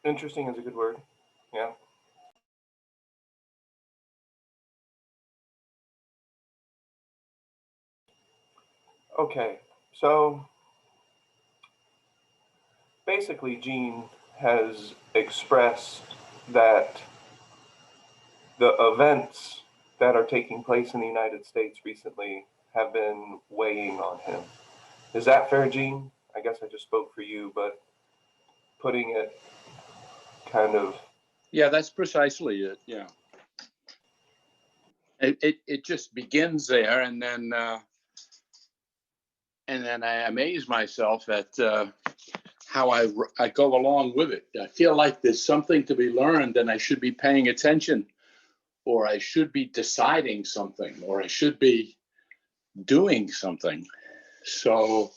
Interesting is a good word. Yeah. Okay. So basically, Gene has expressed that the events that are taking place in the United States recently have been weighing on him. Is that fair, Gene? I guess I just spoke for you, but putting it kind of. Yeah, that's precisely it. Yeah. It just begins there, and then I amaze myself at how I go along with it. I feel like there's something to be learned, and I should be paying attention, or I should be deciding something, or I should be doing something. So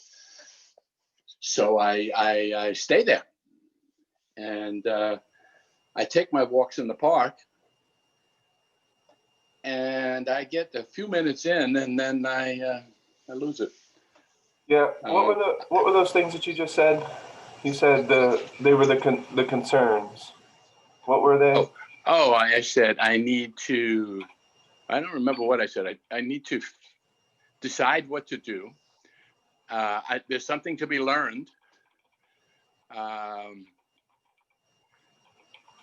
I stay there, and I take my walks in the park, and I get a few minutes in, and then I lose it. Yeah. Uh, What were those things that you just said? You said they were the concerns. What were they? I said I need to. I don't remember what I said. I need to decide what to do. There's something to be learned. Um,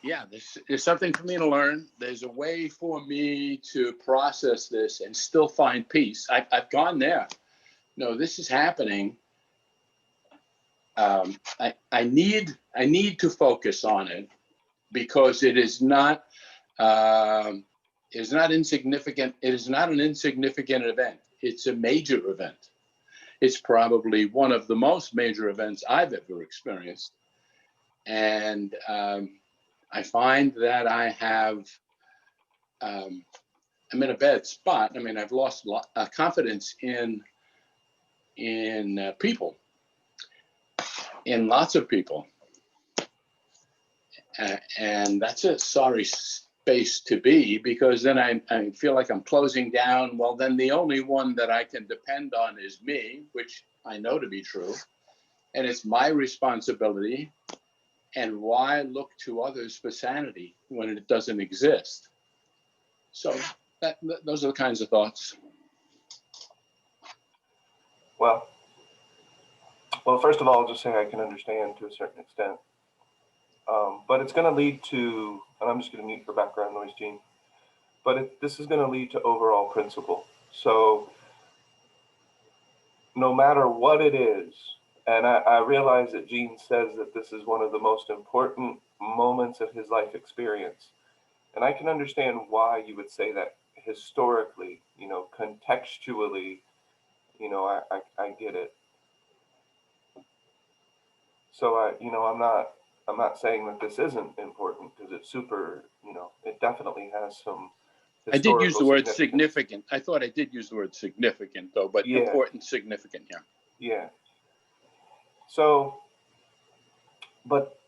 yeah, there's something for me to learn. There's a way for me to process this and still find peace. I've gone there. No, this is happening. I need to focus on it because it is not insignificant. It is not an insignificant event. It's a major event. It's probably one of the most major events I've ever experienced. And I find that I'm in a bad spot. I mean, I've lost confidence in people, in lots of people. And that's a sorry space to be, because then I feel like I'm closing down. Well, then the only one that I can depend on is me, which I know to be true. And it's my responsibility. And why look to others for sanity when it doesn't exist? So those are the kinds of thoughts. Well, first of all, I'll just say I can understand to a certain extent. But it's going to lead to, and I'm just going to mute for background noise, Gene. But this is going to lead to overall principle. So no matter what it is, and I realize that Gene says that this is one of the most important moments of his life experience. And I can understand why you would say that historically, contextually, I get it. So I'm not saying that this isn't important because it's super, it definitely has some I did use historical the word significance. significant. I thought I did use the word significant, though, but Yeah. important, significant, yeah. Yeah. So, but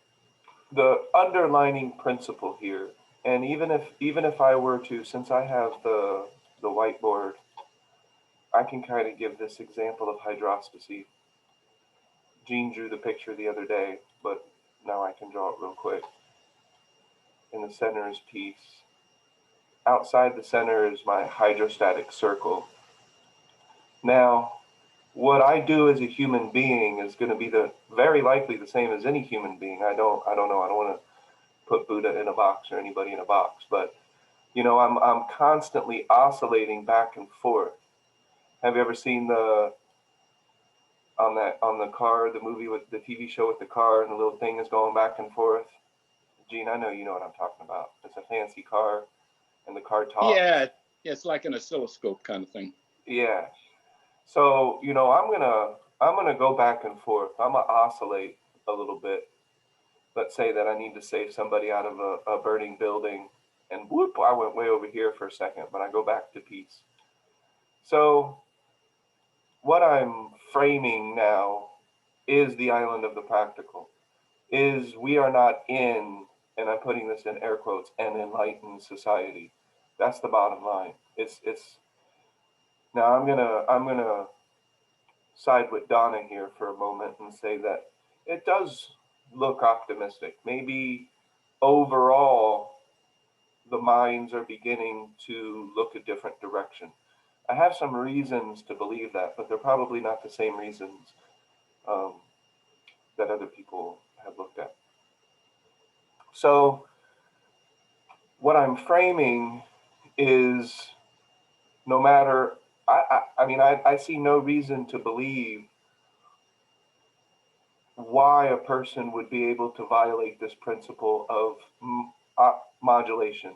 the underlining principle here, and even if I were to, since I have the whiteboard, I can kind of give this example of hydrostasy. Gene drew the picture the other day, but now I can draw it real quick. In the center is peace. Outside the center is my hydrostatic circle. Now, what I do as a human being is going to be very likely the same as any human being. I don't know. I don't want to put Buddha in a box or anybody in a box, but I'm constantly oscillating back and forth. Have you ever seen on the car, the movie with the TV show with the car and the little thing is going back and forth? Gene, I know you know what I'm talking about. It's a fancy car and the car talks. Yeah, it's like an oscilloscope kind of thing. Yeah. So, I'm gonna go back and forth. I'm gonna oscillate a little bit. Let's say that I need to save somebody out of a burning building, and whoop, I went way over here for a second, but I go back to peace. So, what I'm framing now is the island of the practical. Is we are not in, and I'm putting this in air quotes, an enlightened society. That's the bottom line. It's now I'm gonna side with Donna here for a moment and say that it does look optimistic. Maybe overall, the minds are beginning to look a different direction. I have some reasons to believe that, but they're probably not the same reasons um, that other people have looked at. So, what I'm framing is no matter, I mean, I see no reason to believe why a person would be able to violate this principle of modulation,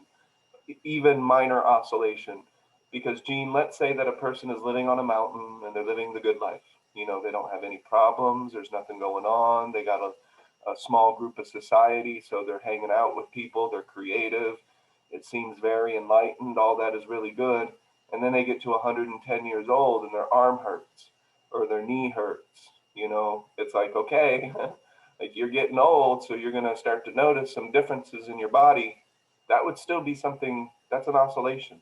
even minor oscillation. Because, Gene, let's say that a person is living on a mountain and they're living the good life. You know, they don't have any problems, there's nothing going on, they got a small group of society, so they're hanging out with people, they're creative, it seems very enlightened, all that is really good. And then they get to 110 years old and their arm hurts or their knee hurts. You know, it's like, okay, like you're getting old, so you're going to start to notice some differences in your body. That would still be something, that's an oscillation.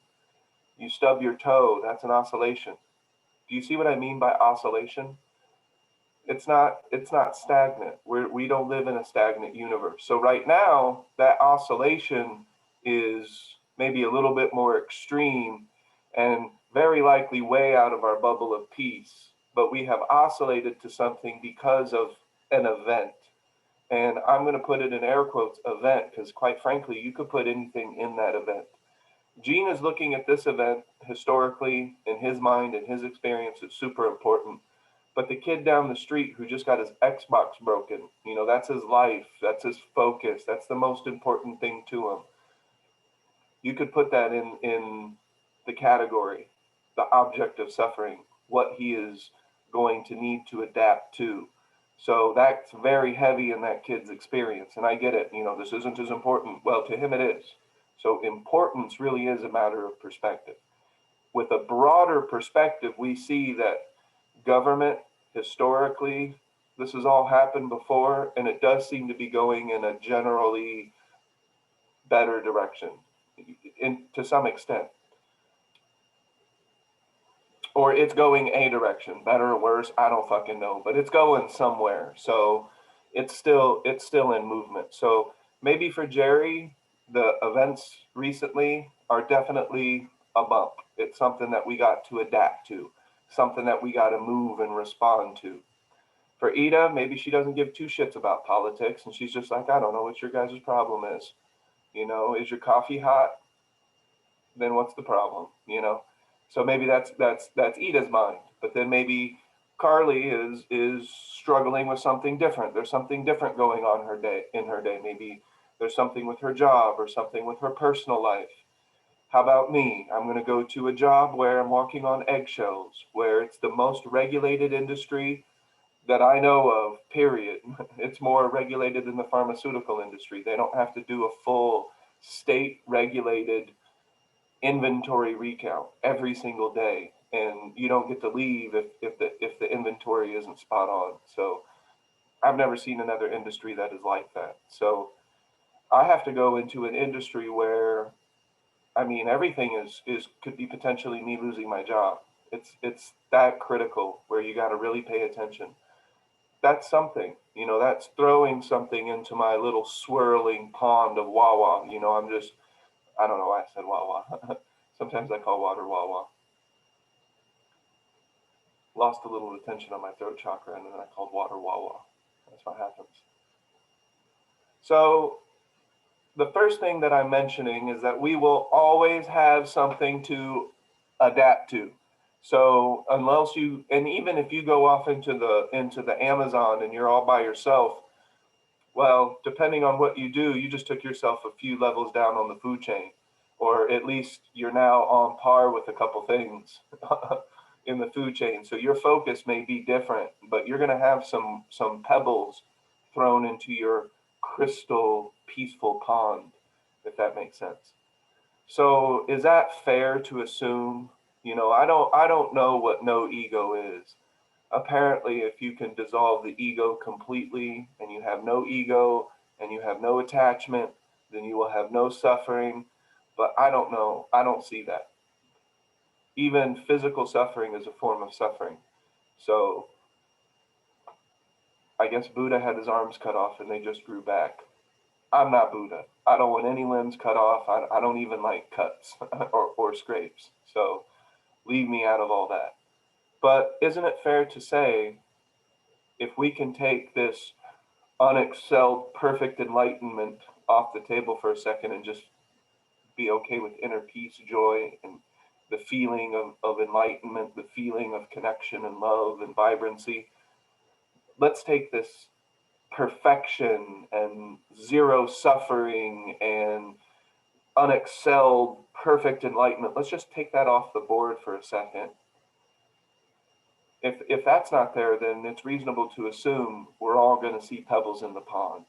You stub your toe, that's an oscillation. Do you see what I mean by oscillation? It's not stagnant. We don't live in a stagnant universe. So right now, that oscillation is maybe a little bit more extreme and very likely way out of our bubble of peace. But we have oscillated to something because of an event. And I'm going to put it in air quotes, event, because quite frankly, you could put anything in that event. Gene is looking at this event historically in his mind and his experience. It's super important. But the kid down the street who just got his Xbox broken, you know, that's his life, that's his focus, that's the most important thing to him. You could put that in the category, the object of suffering, what he is going to need to adapt to. So that's very heavy in that kid's experience. And I get it, you know, this isn't as important. Well, to him it is. So importance really is a matter of perspective. With a broader perspective, we see that government, historically, this has all happened before, and it does seem to be going in a generally better direction to some extent. Or it's going a direction, better or worse, I don't fucking know, but it's going somewhere. So it's still in movement. So maybe for Jerry, the events recently are definitely a bump. It's something that we got to adapt to, something that we got to move and respond to. For Ida, maybe she doesn't give two shits about politics, and she's just like, I don't know what your guys' problem is. You know, is your coffee hot? Then what's the problem? You know, so maybe that's Ida's mind. But then maybe Carly is struggling with something different. There's something different going on in her day. Maybe there's something with her job or something with her personal life. How about me? I'm going to go to a job where I'm walking on eggshells, where it's the most regulated industry that I know of, period. It's more regulated than the pharmaceutical industry. They don't have to do a full state regulated inventory recount every single day. And you don't get to leave if the inventory isn't spot on. So I've never seen another industry that is like that. So I have to go into an industry where, I mean, everything is could be potentially me losing my job. It's that critical where you got to really pay attention. That's something, you know, that's throwing something into my little swirling pond of Wawa. You know, I don't know why I said Wawa. Sometimes I call water Wawa. Lost a little retention on my throat chakra and then I called water Wawa. That's what happens. So the first thing that I'm mentioning is that we will always have something to adapt to. So unless you, and even if you go off into the Amazon and you're all by yourself, well, depending on what you do, you just took yourself a few levels down on the food chain, or at least you're now on par with a couple things in the food chain. So your focus may be different, but you're going to have some pebbles thrown into your crystal peaceful pond, if that makes sense. So is that fair to assume? You know, I don't know what no ego is. Apparently, if you can dissolve the ego completely and you have no ego and you have no attachment, then you will have no suffering. But I don't know. I don't see that. Even physical suffering is a form of suffering. So I guess Buddha had his arms cut off and they just grew back. I'm not Buddha. I don't want any limbs cut off. I don't even like cuts or scrapes. So leave me out of all that. But isn't it fair to say, if we can take this unexcelled perfect enlightenment off the table for a second and just be okay with inner peace, joy, and the feeling of enlightenment, the feeling of connection and love and vibrancy, let's take this perfection and zero suffering and unexcelled perfect enlightenment, let's just take that off the board for a second. If that's not there, then it's reasonable to assume we're all going to see pebbles in the pond.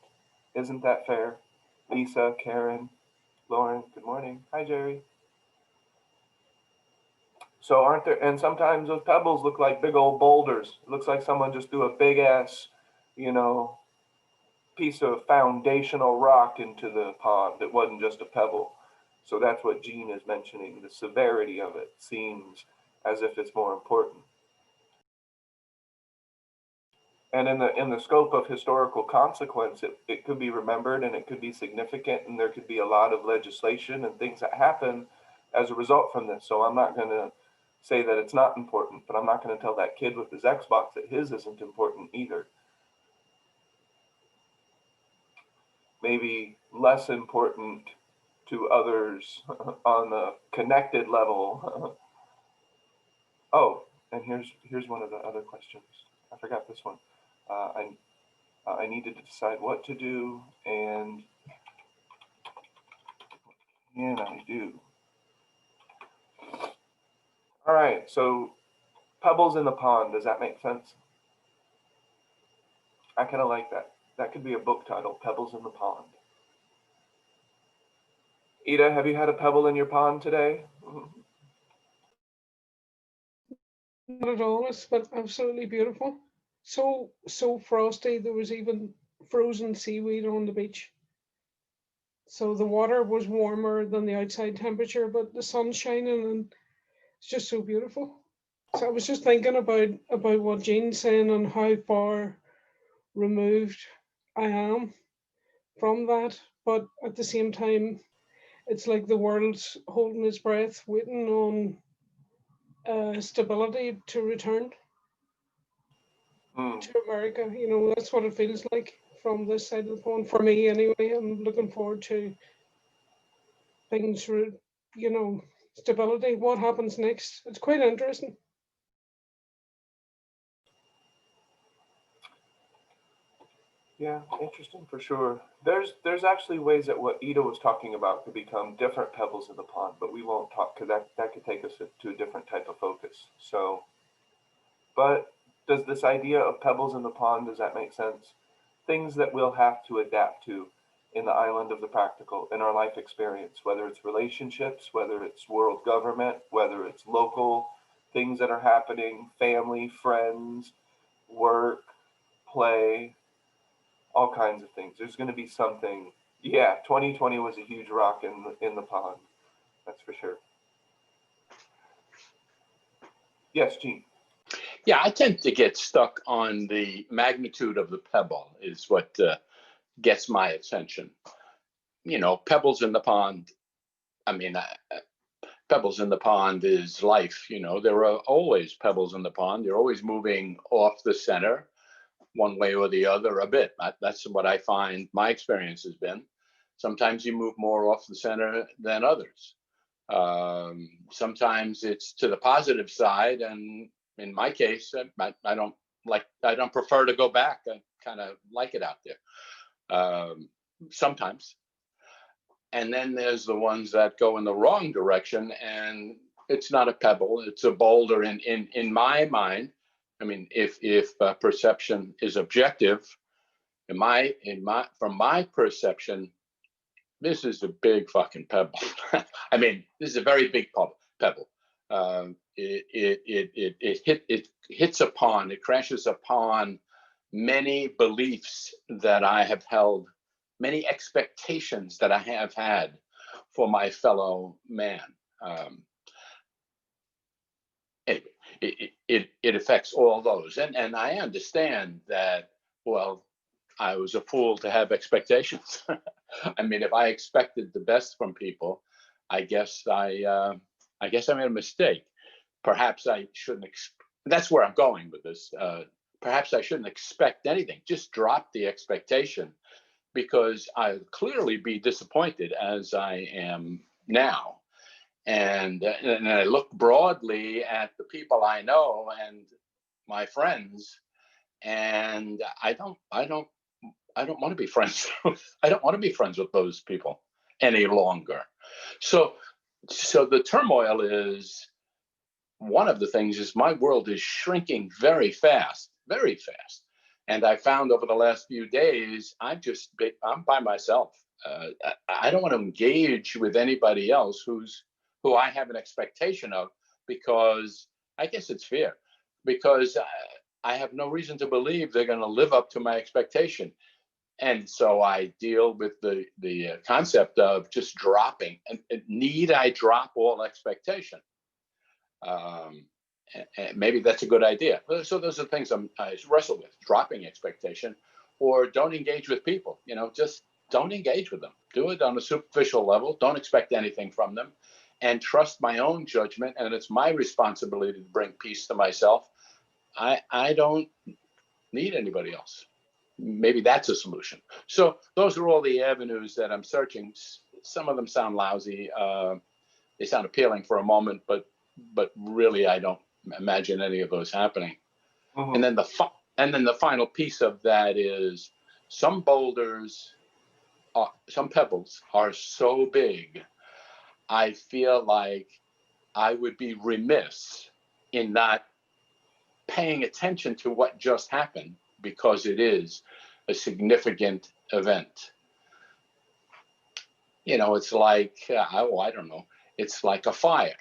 Isn't that fair? Lisa, Karen, Lauren, good morning. Hi, Jerry. So aren't there, and sometimes those pebbles look like big old boulders. It looks like someone just threw a big ass, you know, piece of foundational rock into the pond. It wasn't just a pebble. So that's what Gene is mentioning. The severity of it seems as if it's more important. And in the scope of historical consequence, it could be remembered and it could be significant, and there could be a lot of legislation and things that happen as a result from this. So I'm not going to say that it's not important, but I'm not going to tell that kid with his Xbox that his isn't important either. Maybe less important to others on the connected level. Oh, and here's one of the other questions. I forgot this one. I needed to decide what to do, and what can I do? All right, so pebbles in the pond, does that make sense? I kind of like that. That could be a book title, Pebbles in the Pond. Ida, have you had a pebble in your pond today? Not at all. It's been absolutely beautiful. So frosty. There was even frozen seaweed on the beach. So the water was warmer than the outside temperature, but the sun's shining and it's just so beautiful. So I was just thinking about what Jean's saying and how far removed I am from that. But at the same time, it's like the world's holding its breath, waiting on stability to return Hmm. to America. You know, that's what it feels like from this side of the pond for me. Anyway, I'm looking forward to things, you know, stability. What happens next? It's quite interesting. Yeah, interesting for sure. There's actually ways that what Ida was talking about could become different pebbles in the pond, but we won't talk because that could take us to a different type of focus. So, but does this idea of pebbles in the pond, does that make sense? Things that we'll have to adapt to in the island of the practical, in our life experience, whether it's relationships, whether it's world government, whether it's local things that are happening, family, friends, work, play, all kinds of things. There's going to be something. Yeah, 2020 was a huge rock in the pond. That's for sure. Yes, Gene. Yeah, I tend to get stuck on the magnitude of the pebble is what gets my attention. You know, pebbles in the pond. I mean, pebbles in the pond is life. You know, there are always pebbles in the pond. They're always moving off the center one way or the other a bit. That's what I find my experience has been. Sometimes you move more off the center than others. Sometimes it's to the positive side, and in my case, I don't prefer to go back. I kind of like it out there. Sometimes, and then there's the ones that go in the wrong direction, and it's not a pebble; it's a boulder. In my mind, I mean, if perception is objective, from my perception, this is a big fucking pebble. I mean, this is a very big pebble. It hits upon, it crashes upon many beliefs that I have held, many expectations that I have had for my fellow man. Anyway, it affects all those, and I understand that well, I was a fool to have expectations. I mean, if I expected the best from people, I guess I guess I made a mistake. Perhaps I shouldn't. That's where I'm going with this. Perhaps I shouldn't expect anything. Just drop the expectation, because I'll clearly be disappointed as I am now. And I look broadly at the people I know and my friends, and I don't want to be friends. I don't want to be friends with those people any longer. So the turmoil is, one of the things is my world is shrinking very fast, very fast. And I found over the last few days, I'm by myself. I don't want to engage with anybody else who I have an expectation of, because I guess it's fair, because I have no reason to believe they're going to live up to my expectation. And so I deal with the concept of just dropping. And need I drop all expectation? And maybe that's a good idea. So those are things I wrestle with: dropping expectation, or don't engage with people. Just don't engage with them. Do it on a superficial level. Don't expect anything from them, and trust my own judgment. And it's my responsibility to bring peace to myself. I don't need anybody else. Maybe that's a solution. So those are all the avenues that I'm searching. Some of them sound lousy. They sound appealing for a moment, but really I don't imagine any of those happening. Mhm. And then the final piece of that is, some pebbles are so big, I feel like I would be remiss in not paying attention to what just happened, because it is a significant event. It's like, I don't know, it's like a fire.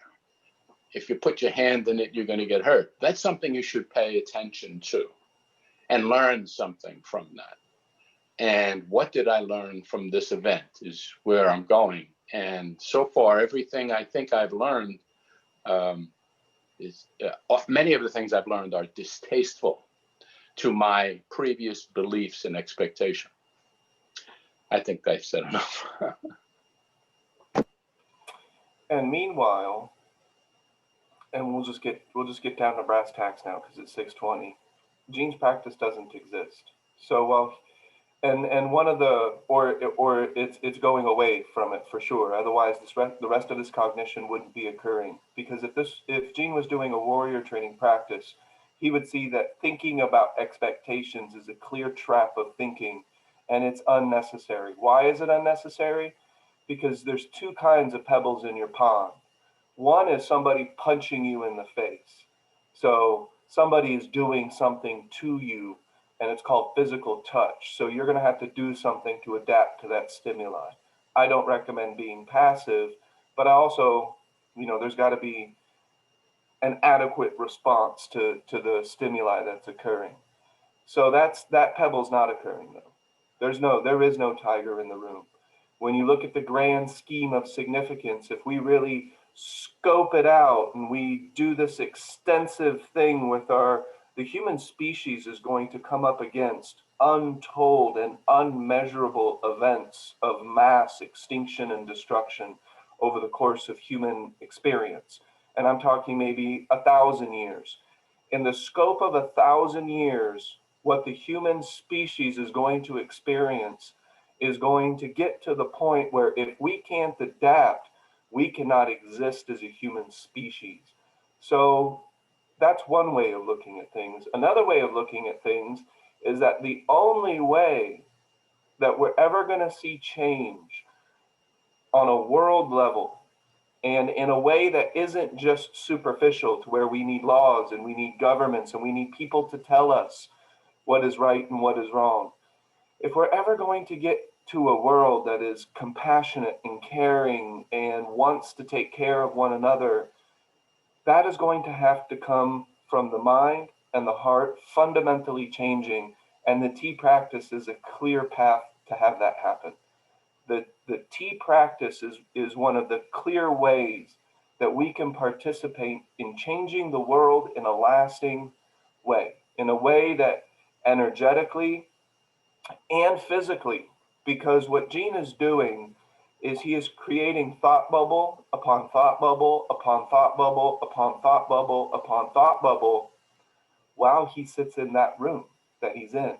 If you put your hand in it, you're going to get hurt. That's something you should pay attention to and learn something from that. And what did I learn from this event is where I'm going. And so far, everything I think I've learned is many of the things I've learned are distasteful to my previous beliefs and expectation. I think I've said enough. And meanwhile, and we'll just get down to brass tacks now because it's 6:20. Gene's practice doesn't exist. So while and one of the or it's going away from it for sure. Otherwise, the rest of this cognition wouldn't be occurring, because if Gene was doing a warrior training practice, he would see that thinking about expectations is a clear trap of thinking, and it's unnecessary. Why is it unnecessary? Because there's two kinds of pebbles in your pond. One is somebody punching you in the face. So somebody is doing something to you, and it's called physical touch. So you're going to have to do something to adapt to that stimuli. I don't recommend being passive, but I also, there's got to be an adequate response to the stimuli that's occurring. So that pebble's not occurring though. There is no tiger in the room. When you look at the grand scheme of significance, if we really scope it out and we do this extensive thing with the human species is going to come up against untold and unmeasurable events of mass extinction and destruction over the course of human experience. And I'm talking maybe 1,000 years. In the scope of 1,000 years, what the human species is going to experience is going to get to the point where if we can't adapt, we cannot exist as a human species. So that's one way of looking at things. Another way of looking at things is that the only way that we're ever going to see change on a world level, and in a way that isn't just superficial to where we need laws and we need governments and we need people to tell us what is right and what is wrong. If we're ever going to get to a world that is compassionate and caring and wants to take care of one another, that is going to have to come from the mind and the heart fundamentally changing. And the T practice is a clear path to have that happen. The T practice is one of the clear ways that we can participate in changing the world in a lasting way, in a way that energetically and physically, because what Gene is doing is he is creating thought bubble upon thought bubble upon thought bubble upon thought bubble upon thought bubble while he sits in that room that he's in.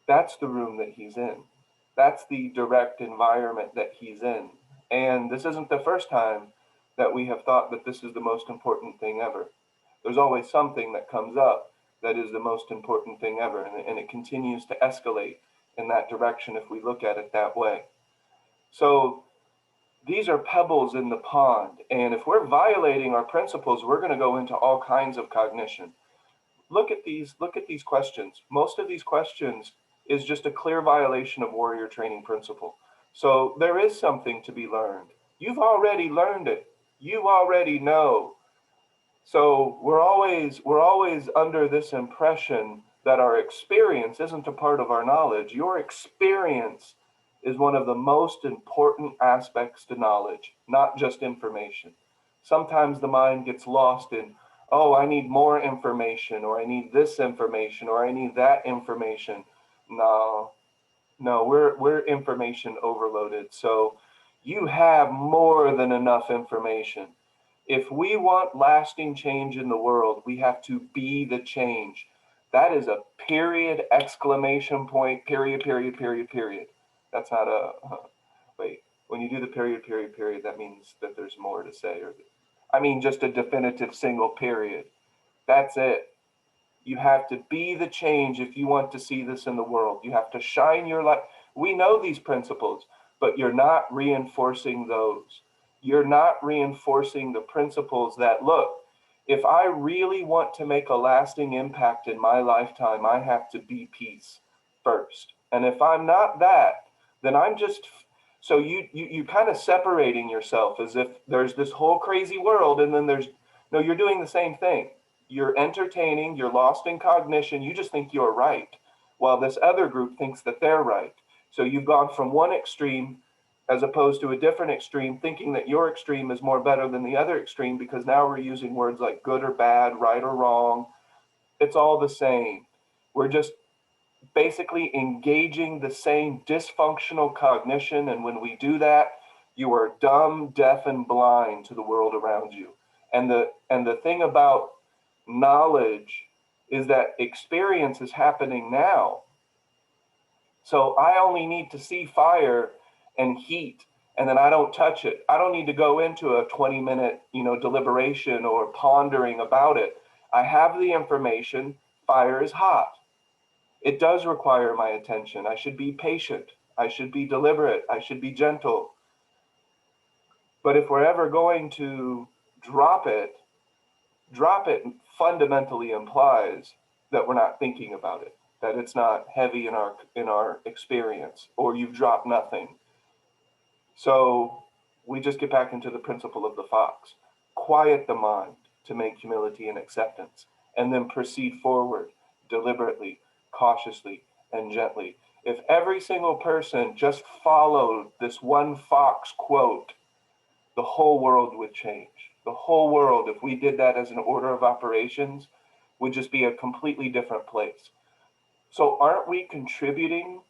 That's the room that he's in. That's the direct environment that he's in. And this isn't the first time that we have thought that this is the most important thing ever. There's always something that comes up that is the most important thing ever, and it continues to escalate in that direction if we look at it that way. So these are pebbles in the pond, and if we're violating our principles, we're going to go into all kinds of cognition. Look at these questions. Most of these questions is just a clear violation of warrior training principle. So there is something to be learned. You've already learned it. You already know. So we're always under this impression that our experience isn't a part of our knowledge. Your experience is one of the most important aspects to knowledge, not just information. Sometimes the mind gets lost in, oh, I need more information, or I need this information, or I need that information. No, we're information overloaded. So you have more than enough information. If we want lasting change in the world, we have to be the change. That is a period, exclamation point, period, period, period, period. That's not a, wait, when you do the period, period, period, that means that there's more to say. Or, I mean, just a definitive single period. That's it. You have to be the change if you want to see this in the world. You have to shine your light. We know these principles, but you're not reinforcing those. You're not reinforcing the principles that, look, if I really want to make a lasting impact in my lifetime, I have to be peace first. And if I'm not that, then I'm just, so you kind of separating yourself as if there's this whole crazy world and then there's, no, you're doing the same thing. You're entertaining, you're lost in cognition, you just think you're right, while this other group thinks that they're right. So you've gone from one extreme as opposed to a different extreme, thinking that your extreme is more better than the other extreme, because now we're using words like good or bad, right or wrong. It's all the same. We're just basically engaging the same dysfunctional cognition, and when we do that, you are dumb, deaf, and blind to the world around you. And the thing about knowledge is that experience is happening now. So I only need to see fire and heat, and then I don't touch it. I don't need to go into a 20-minute, deliberation or pondering about it. I have the information. Fire is hot. It does require my attention. I should be patient. I should be deliberate. I should be gentle. But if we're ever going to drop it fundamentally implies that we're not thinking about it, that it's not heavy in our experience, or you've dropped nothing. So we just get back into the principle of the fox. Quiet the mind to make humility and acceptance, and then proceed forward deliberately, cautiously, and gently. If every single person just followed this one fox quote, the whole world would change. The whole world, if we did that as an order of operations, would just be a completely different place. So aren't we contributing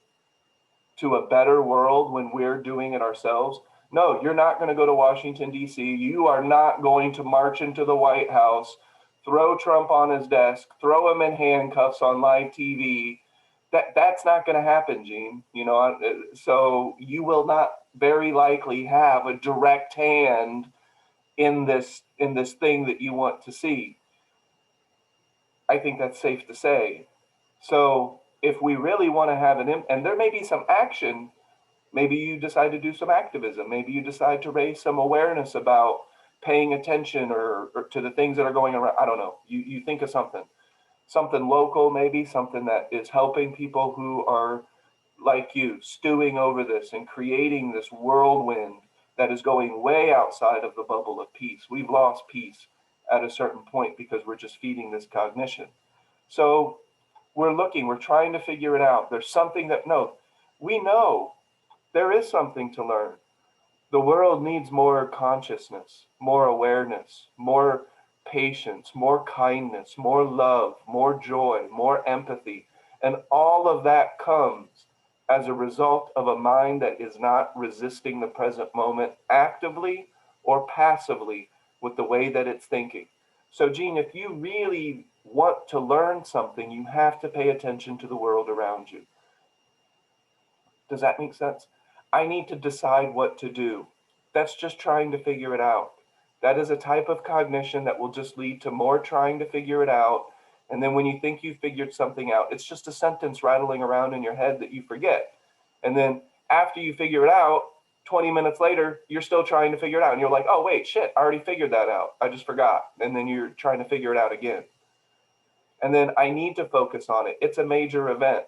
to a better world when we're doing it ourselves? No, you're not going to go to Washington, D.C. You are not going to march into the White House, throw Trump on his desk, throw him in handcuffs on live TV. That's not going to happen, Gene. So you will not very likely have a direct hand in this thing that you want to see. I think that's safe to say. So if we really want to have and there may be some action, maybe you decide to do some activism, maybe you decide to raise some awareness about paying attention or to the things that are going around. I don't know. You think of something local, maybe something that is helping people who are like you, stewing over this and creating this whirlwind that is going way outside of the bubble of peace. We've lost peace at a certain point because we're just feeding this cognition. So we're trying to figure it out. There's something we know there is something to learn. The world needs more consciousness, more awareness, more patience, more kindness, more love, more joy, more empathy. And all of that comes as a result of a mind that is not resisting the present moment actively or passively with the way that it's thinking. So, Gene, if you really want to learn something, you have to pay attention to the world around you. Does that make sense? I need to decide what to do. That's just trying to figure it out. That is a type of cognition that will just lead to more trying to figure it out. And then when you think you've figured something out, it's just a sentence rattling around in your head that you forget. And then after you figure it out, 20 minutes later, you're still trying to figure it out. And you're like, oh, wait, shit, I already figured that out. I just forgot. And then you're trying to figure it out again. And then I need to focus on it. It's a major event.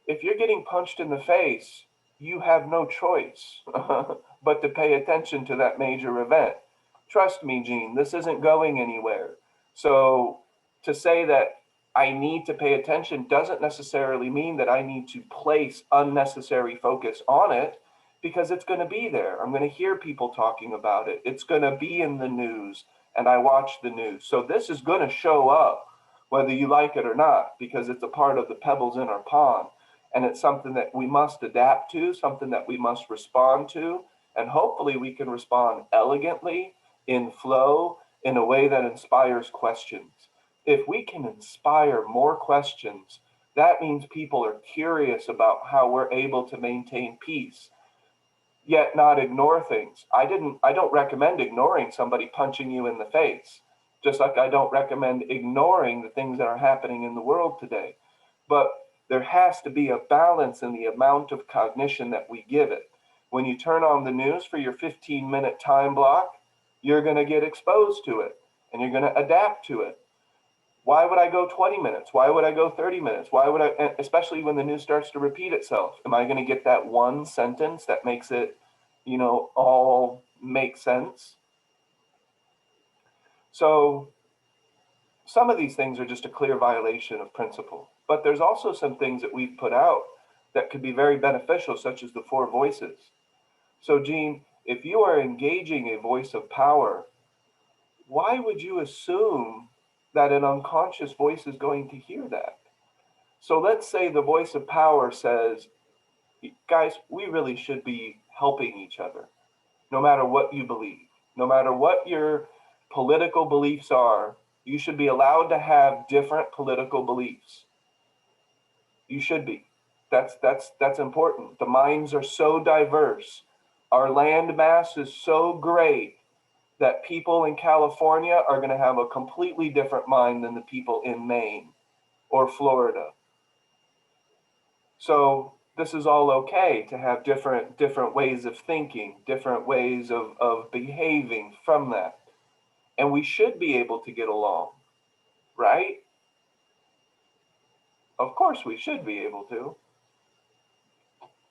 If you're getting punched in the face, you have no choice but to pay attention to that major event. Trust me, Gene, this isn't going anywhere. So to say that I need to pay attention doesn't necessarily mean that I need to place unnecessary focus on it, because it's going to be there. I'm going to hear people talking about it. It's going to be in the news, and I watch the news. So this is going to show up whether you like it or not, because it's a part of the pebbles in our pond. And it's something that we must adapt to, something that we must respond to. And hopefully we can respond elegantly, in flow, in a way that inspires questions. If we can inspire more questions, that means people are curious about how we're able to maintain peace, yet not ignore things. I don't recommend ignoring somebody punching you in the face, just like I don't recommend ignoring the things that are happening in the world today. But there has to be a balance in the amount of cognition that we give it. When you turn on the news for your 15-minute time block, you're going to get exposed to it and you're going to adapt to it. Why would I go 20 minutes? Why would I go 30 minutes? Why would I, especially when the news starts to repeat itself? Am I going to get that one sentence that makes it, all make sense? So some of these things are just a clear violation of principle. But there's also some things that we've put out that could be very beneficial, such as the 4 voices. So, Gene, if you are engaging a voice of power, why would you assume that an unconscious voice is going to hear that? So let's say the voice of power says, guys, we really should be helping each other, no matter what you believe, no matter what your political beliefs are. You should be allowed to have different political beliefs. You should be. That's important. The minds are so diverse. Our land mass is so great that people in California are going to have a completely different mind than the people in Maine or Florida. So this is all okay to have different ways of thinking, different ways of behaving from that. And we should be able to get along, right? Of course we should be able to.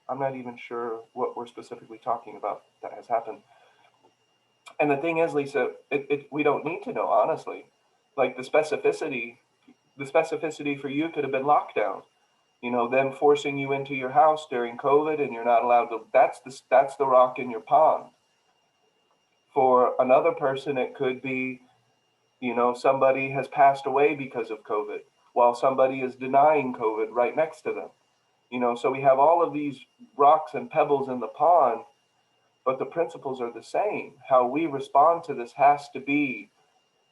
I'm not even sure what we're specifically talking about that has happened. And the thing is, Lisa, we don't need to know, honestly. Like the specificity for you could have been lockdown. Them forcing you into your house during COVID and you're not allowed to, that's the rock in your pond. For another person, it could be, somebody has passed away because of COVID while somebody is denying COVID right next to them. So we have all of these rocks and pebbles in the pond, but the principles are the same. How we respond to this has to be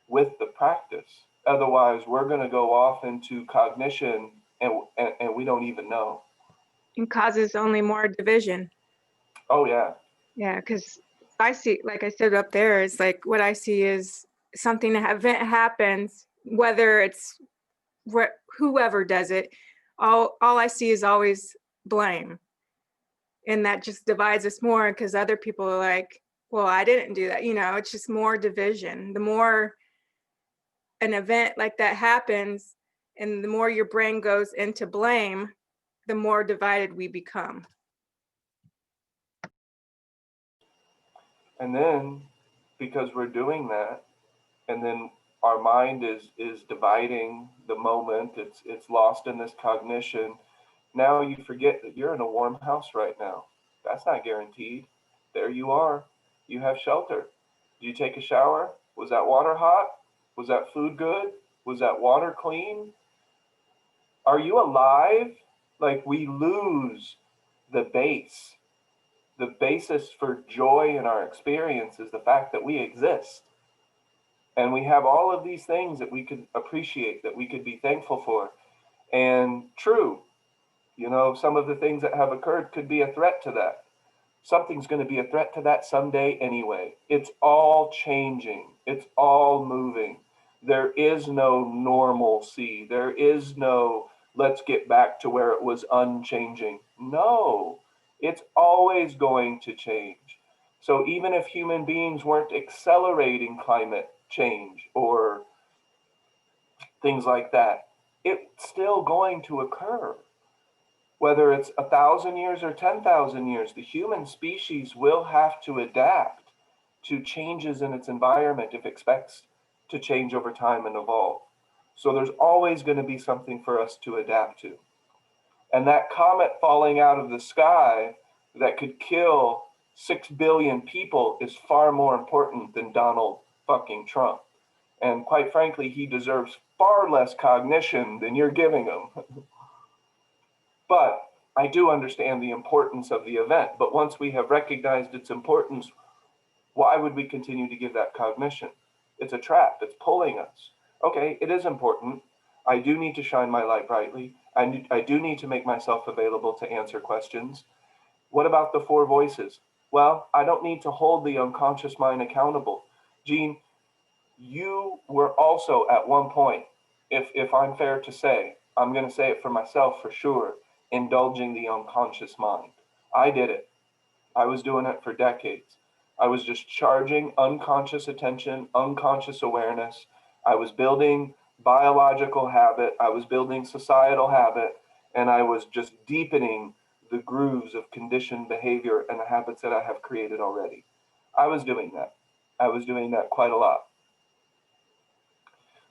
with the practice. Otherwise, we're going to go off into cognition and we don't even know. And causes only more division. Oh, yeah. Yeah, because I see, like I said up there, it's like what I see is something event happens, whether it's whoever does it, all I see is always blame. And that just divides us more because other people are like, well, I didn't do that. It's just more division. The more an event like that happens and the more your brain goes into blame, the more divided we become. And then because we're doing that, and then our mind is dividing the moment, it's lost in this cognition. Now you forget that you're in a warm house right now. That's not guaranteed. There you are. You have shelter. Did you take a shower? Was that water hot? Was that food good? Was that water clean? Are you alive? Like, we lose the base. The basis for joy in our experience is the fact that we exist. And we have all of these things that we could appreciate, that we could be thankful for. And true, you know, some of the things that have occurred could be a threat to that. Something's going to be a threat to that someday anyway. It's all changing. It's all moving. There is no normalcy. There is no let's get back to where it was unchanging. No, it's always going to change. So even if human beings weren't accelerating climate change or things like that, it's still going to occur. Whether it's 1,000 years or 10,000 years, the human species will have to adapt to changes in its environment if it expects to change over time and evolve. So there's always going to be something for us to adapt to. And that comet falling out of the sky that could kill 6 billion people is far more important than Donald fucking Trump. And quite frankly, he deserves far less cognition than you're giving him. But I do understand the importance of the event. But once we have recognized its importance, why would we continue to give that cognition? It's a trap. It's pulling us. Okay, it is important. I do need to shine my light brightly. I do need to make myself available to answer questions. What about the four voices? Well, I don't need to hold the unconscious mind accountable. Gene, you were also at one point, if I'm fair to say, I'm going to say it for myself for sure, indulging the unconscious mind. I did it. I was doing it for decades. I was just charging unconscious attention, unconscious awareness. I was building biological habit. I was building societal habit, and I was just deepening the grooves of conditioned behavior and the habits that I have created already. I was doing that. I was doing that quite a lot.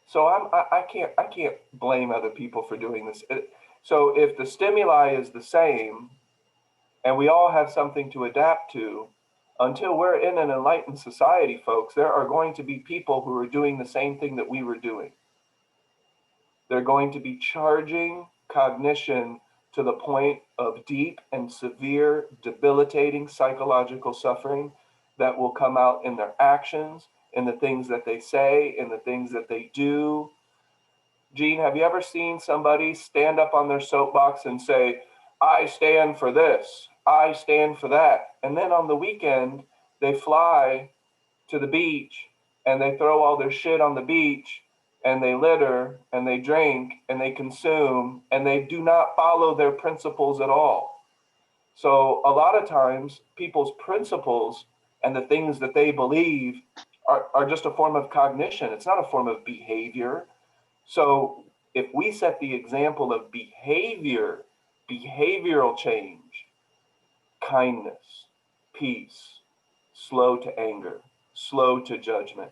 So I can't blame other people for doing this. So if the stimuli is the same, and we all have something to adapt to, until we're in an enlightened society, folks, there are going to be people who are doing the same thing that we were doing. They're going to be charging cognition to the point of deep and severe, debilitating psychological suffering that will come out in their actions, in the things that they say, in the things that they do. Gene, have you ever seen somebody stand up on their soapbox and say, I stand for this, I stand for that. And then on the weekend, they fly to the beach and they throw all their shit on the beach and they litter and they drink and they consume and they do not follow their principles at all. So a lot of times people's principles and the things that they believe are just a form of cognition. It's not a form of behavior. So if we set the example of behavior, behavioral change, kindness, peace, slow to anger, slow to judgment,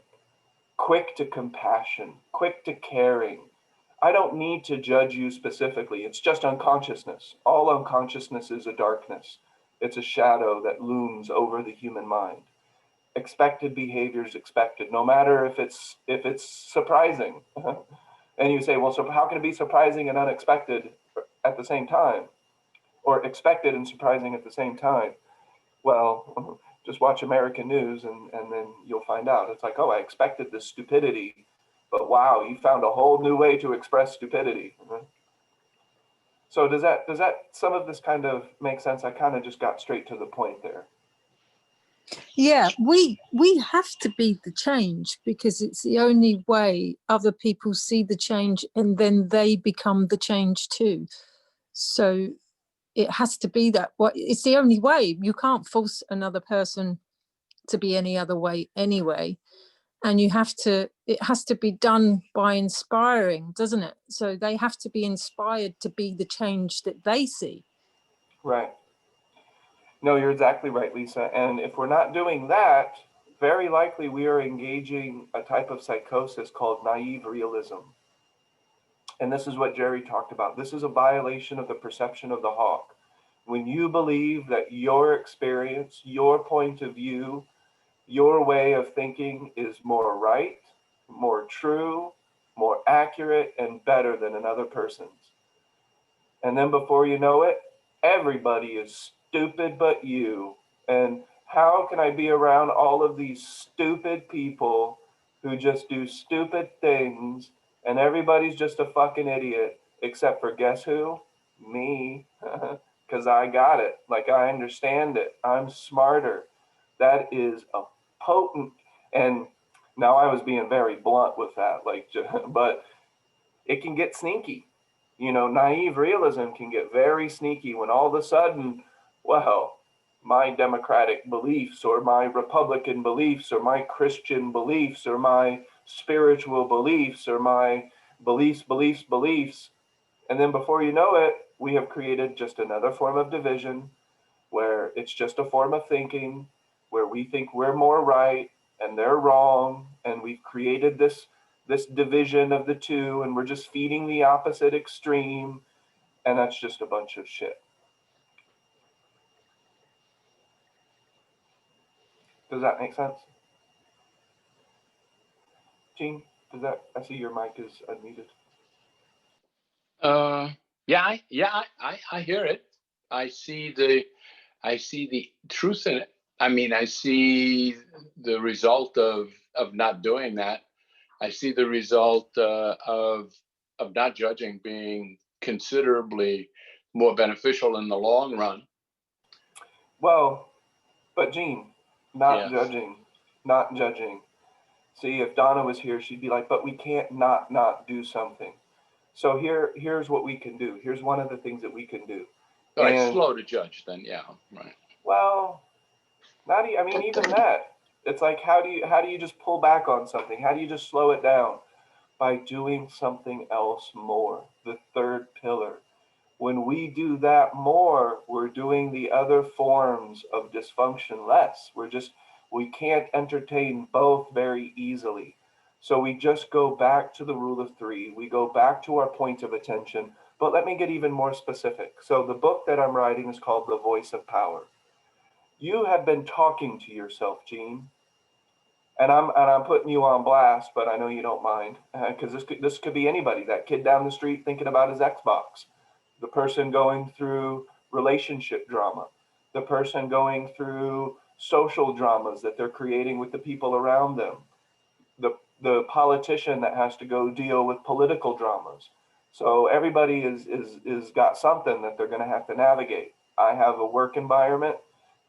quick to compassion, quick to caring. I don't need to judge you specifically. It's just unconsciousness. All unconsciousness is a darkness. It's a shadow that looms over the human mind. Expected behavior is expected, no matter if it's surprising. And you say, well, so how can it be surprising and unexpected at the same time? Or expected and surprising at the same time? Well, just watch American news and then you'll find out. It's like, oh, I expected this stupidity, but wow, you found a whole new way to express stupidity. So does that some of this kind of make sense? I kind of just got straight to the point there. Yeah, we have to be the change because it's the only way other people see the change and then they become the change too. So it has to be that way. It's the only way. You can't force another person to be any other way anyway. And it has to be done by inspiring, doesn't it? So they have to be inspired to be the change that they see. Right. No, you're exactly right, Lisa. And if we're not doing that, very likely we are engaging a type of psychosis called naive realism. And this is what Jerry talked about. This is a violation of the perception of the hawk. When you believe that your experience, your point of view, your way of thinking is more right, more true, more accurate, and better than another person's. And then before you know it, everybody is stupid but you. And how can I be around all of these stupid people who just do stupid things and everybody's just a fucking idiot, except for guess who? Me. Because I got it. Like, I understand it. I'm smarter. That is a potent, and now I was being very blunt with that, like, but it can get sneaky. You know, naive realism can get very sneaky when all of a sudden, well, my democratic beliefs or my Republican beliefs or my Christian beliefs or my spiritual beliefs or my beliefs. And then before you know it, we have created just another form of division where it's just a form of thinking, where we think we're more right and they're wrong. And we've created this division of the two, and we're just feeding the opposite extreme. And that's just a bunch of shit. Does that make sense? Gene, does that, I see your mic is unmuted. I hear it. I see the truth in it. I mean, I see the result of not doing that. I see the result of not judging being considerably more beneficial in the long run. Well, but Gene, not Yes. judging. See, if Donna was here, she'd be like, but we can't not do something. So here's what we can do. Here's one of the things that we can do. All right, And, slow to judge then, yeah, right. well, I mean, even that. It's like, how do you just pull back on something? How do you just slow it down? By doing something else more. The third pillar. When we do that more, we're doing the other forms of dysfunction less. We can't entertain both very easily. So we just go back to the rule of three. We go back to our point of attention. But let me get even more specific. So the book that I'm writing is called The Voice of Power. You have been talking to yourself, Gene. And I'm putting you on blast, but I know you don't mind, because this could be anybody. That kid down the street thinking about his Xbox, the person going through relationship drama, the person going through social dramas that they're creating with the people around them, the politician that has to go deal with political dramas. So everybody is got something that they're going to have to navigate. I have a work environment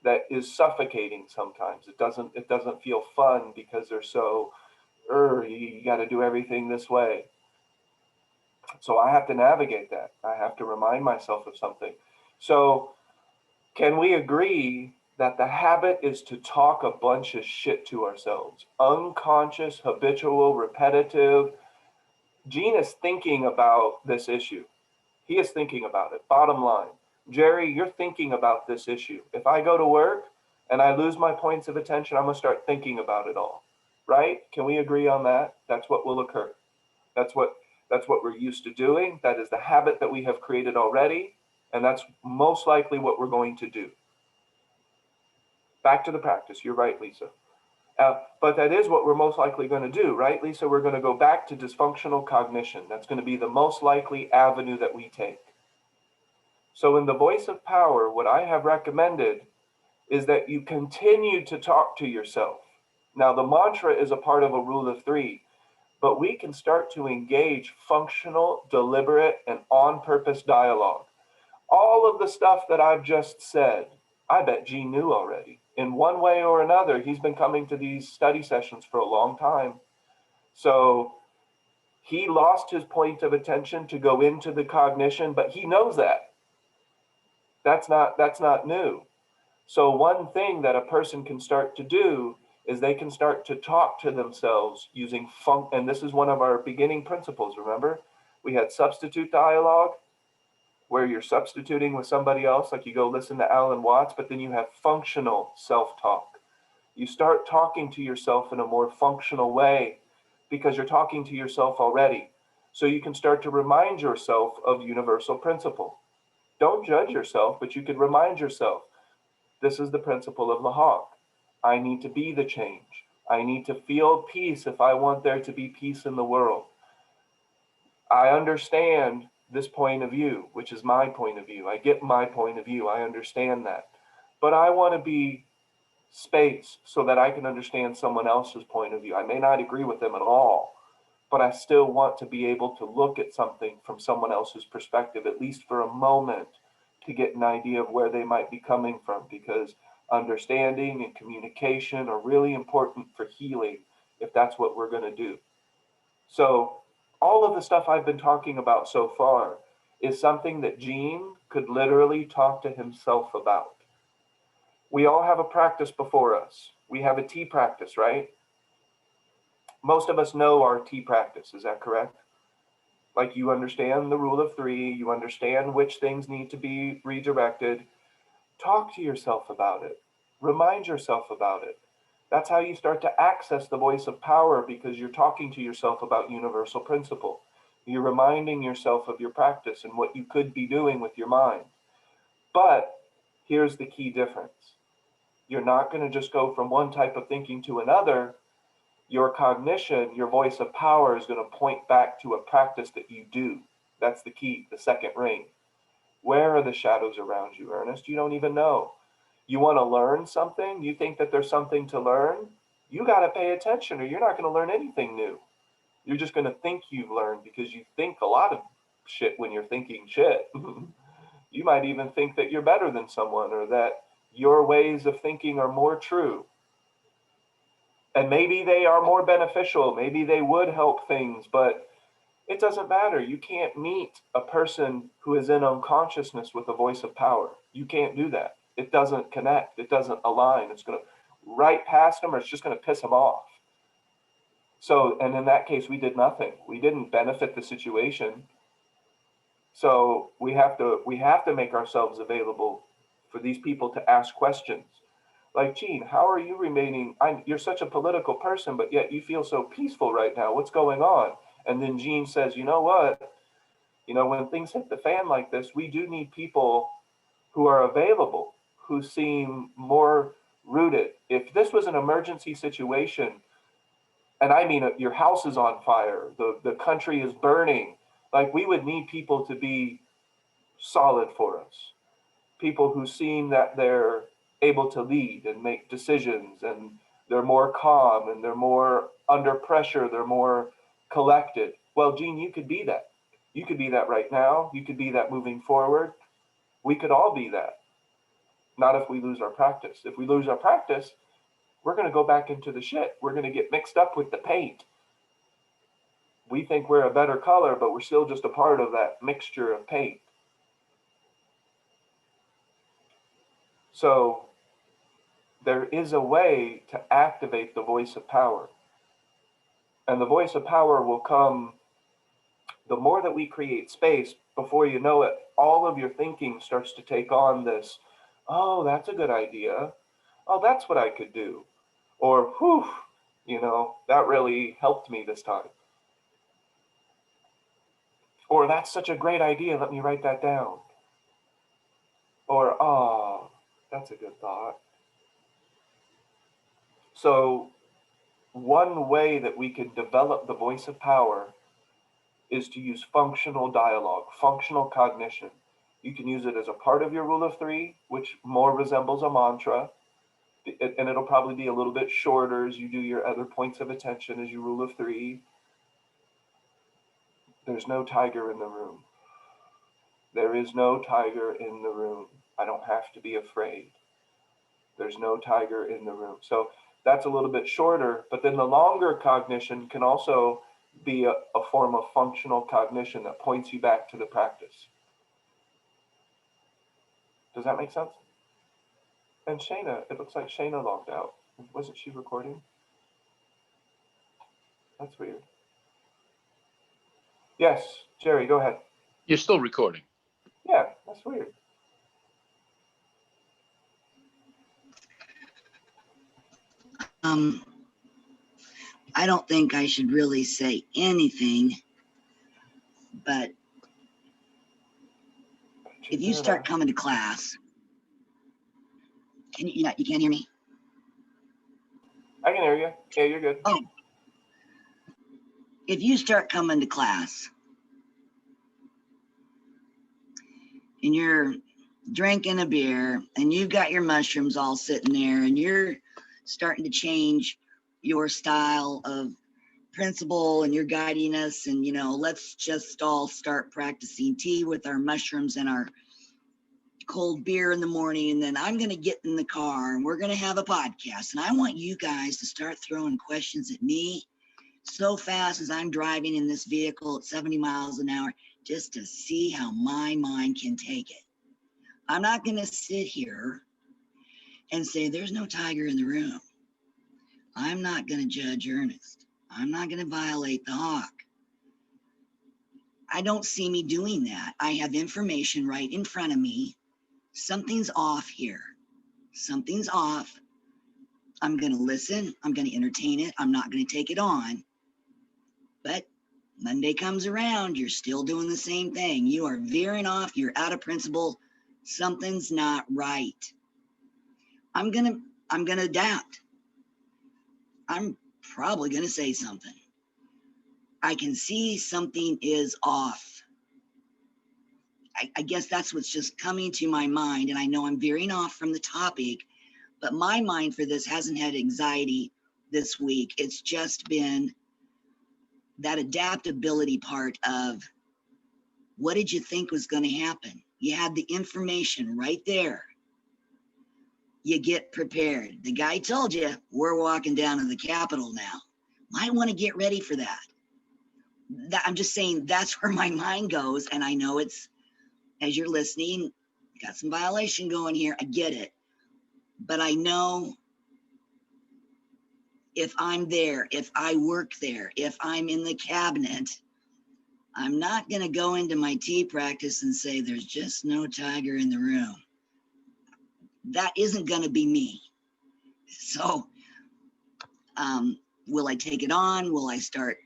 that is suffocating sometimes. It doesn't feel fun because they're so, you got to do everything this way. So I have to navigate that. I have to remind myself of something. So can we agree that the habit is to talk a bunch of shit to ourselves? Unconscious, habitual, repetitive. Gene is thinking about this issue. He is thinking about it. Bottom line. Jerry, you're thinking about this issue. If I go to work and I lose my points of attention, I'm going to start thinking about it all. Right? Can we agree on that? That's what will occur. That's what we're used to doing. That is the habit that we have created already. And that's most likely what we're going to do. Back to the practice. You're right, Lisa. But that is what we're most likely going to do, right, Lisa? We're going to go back to dysfunctional cognition. That's going to be the most likely avenue that we take. So in The Voice of Power, what I have recommended is that you continue to talk to yourself. Now, the mantra is a part of a rule of three, but we can start to engage functional, deliberate, and on-purpose dialogue. All of the stuff that I've just said, I bet Gene knew already. In one way or another, he's been coming to these study sessions for a long time. So he lost his point of attention to go into the cognition, but he knows that. That's not new. So one thing that a person can start to do is they can start to talk to themselves using and this is one of our beginning principles, remember? We had substitute dialogue, where you're substituting with somebody else, like you go listen to Alan Watts, but then you have functional self-talk. You start talking to yourself in a more functional way because you're talking to yourself already. So you can start to remind yourself of universal principle. Don't judge yourself, but you can remind yourself, this is the principle of the hawk. I need to be the change. I need to feel peace if I want there to be peace in the world. I understand this point of view, which is my point of view. I get my point of view. I understand that. But I want to be space so that I can understand someone else's point of view. I may not agree with them at all, but I still want to be able to look at something from someone else's perspective, at least for a moment, to get an idea of where they might be coming from, because understanding and communication are really important for healing if that's what we're going to do. So all of the stuff I've been talking about so far is something that Gene could literally talk to himself about. We all have a practice before us. We have a tea practice, right? Most of us know our tea practice. Is that correct? Like, you understand the rule of three, you understand which things need to be redirected. Talk to yourself about it. Remind yourself about it. That's how you start to access the voice of power, because you're talking to yourself about universal principle. You're reminding yourself of your practice and what you could be doing with your mind. But here's the key difference. You're not going to just go from one type of thinking to another. Your cognition, your voice of power, is going to point back to a practice that you do. That's the key, the second ring. Where are the shadows around you, Ernest? You don't even know. You want to learn something? You think that there's something to learn? You got to pay attention, or you're not going to learn anything new. You're just going to think you've learned, because you think a lot of shit when you're thinking shit. You might even think that you're better than someone, or that your ways of thinking are more true. And maybe they are more beneficial. Maybe they would help things, but it doesn't matter. You can't meet a person who is in unconsciousness with a voice of power. You can't do that. It doesn't connect. It doesn't align. It's going to right past them, or it's just going to piss them off. So, and in that case, we did nothing. We didn't benefit the situation. So we have to make ourselves available for these people to ask questions. Like, Gene, how are you remaining? You're such a political person, but yet you feel so peaceful right now. What's going on? And then Gene says, you know what? You know, when things hit the fan like this, we do need people who are available, who seem more rooted. If this was an emergency situation, and I mean, your house is on fire, the country is burning, like, we would need people to be solid for us. People who seem that they're able to lead and make decisions, and they're more calm, and they're more under pressure, they're more collected. Well, Gene, you could be that. You could be that right now. You could be that moving forward. We could all be that. Not if we lose our practice. If we lose our practice, we're going to go back into the shit. We're going to get mixed up with the paint. We think we're a better color, but we're still just a part of that mixture of paint. So there is a way to activate the voice of power. And the voice of power will come the more that we create space. Before you know it, all of your thinking starts to take on this, oh, that's a good idea. Oh, that's what I could do. Or, whew, you know, that really helped me this time. Or, that's such a great idea, let me write that down. Or, oh, that's a good thought. So one way that we can develop the voice of power is to use functional dialogue, functional cognition. You can use it as a part of your rule of three, which more resembles a mantra, and it'll probably be a little bit shorter as you do your other points of attention as your rule of three. There's no tiger in the room. There is no tiger in the room. I don't have to be afraid. There's no tiger in the room. So that's a little bit shorter, but then the longer cognition can also be a form of functional cognition that points you back to the practice. Does that make sense? And Shayna, it looks like Shayna logged out. Wasn't she recording? That's weird. Yes, Jerry, go ahead. You're still recording. Yeah, that's weird. I don't think I should really say anything, but if you start coming to class, you can't hear me? I can hear you. Yeah, you're good. Oh, if you start coming to class and you're drinking a beer and you've got your mushrooms all sitting there and you're starting to change your style of principle and you're guiding us and let's just all start practicing tea with our mushrooms and our cold beer in the morning, and then I'm going to get in the car and we're going to have a podcast, and I want you guys to start throwing questions at me so fast as I'm driving in this vehicle at 70 miles an hour, just to see how my mind can take it. I'm not going to sit here and say there's no tiger in the room. I'm not going to judge Ernest. I'm not going to violate the hawk. I don't see me doing that. I have information right in front of me. Something's off here. Something's off. I'm going to listen. I'm going to entertain it. I'm not going to take it on. But Monday comes around, you're still doing the same thing. You are veering off. You're out of principle. Something's not right. I'm going to adapt. I'm probably going to say something. I can see something is off. I guess that's what's just coming to my mind. And I know I'm veering off from the topic, but my mind for this hasn't had anxiety this week. It's just been that adaptability part of what did you think was going to happen? You had the information right there. You get prepared. The guy told you we're walking down to the Capitol now. Might want to get ready for that. I'm just saying that's where my mind goes. And I know it's, as you're listening, got some violation going here. I get it. But I know if I'm there, if I work there, if I'm in the cabinet, I'm not going to go into my tea practice and say there's just no tiger in the room. That isn't going to be me. So will I take it on? Will I start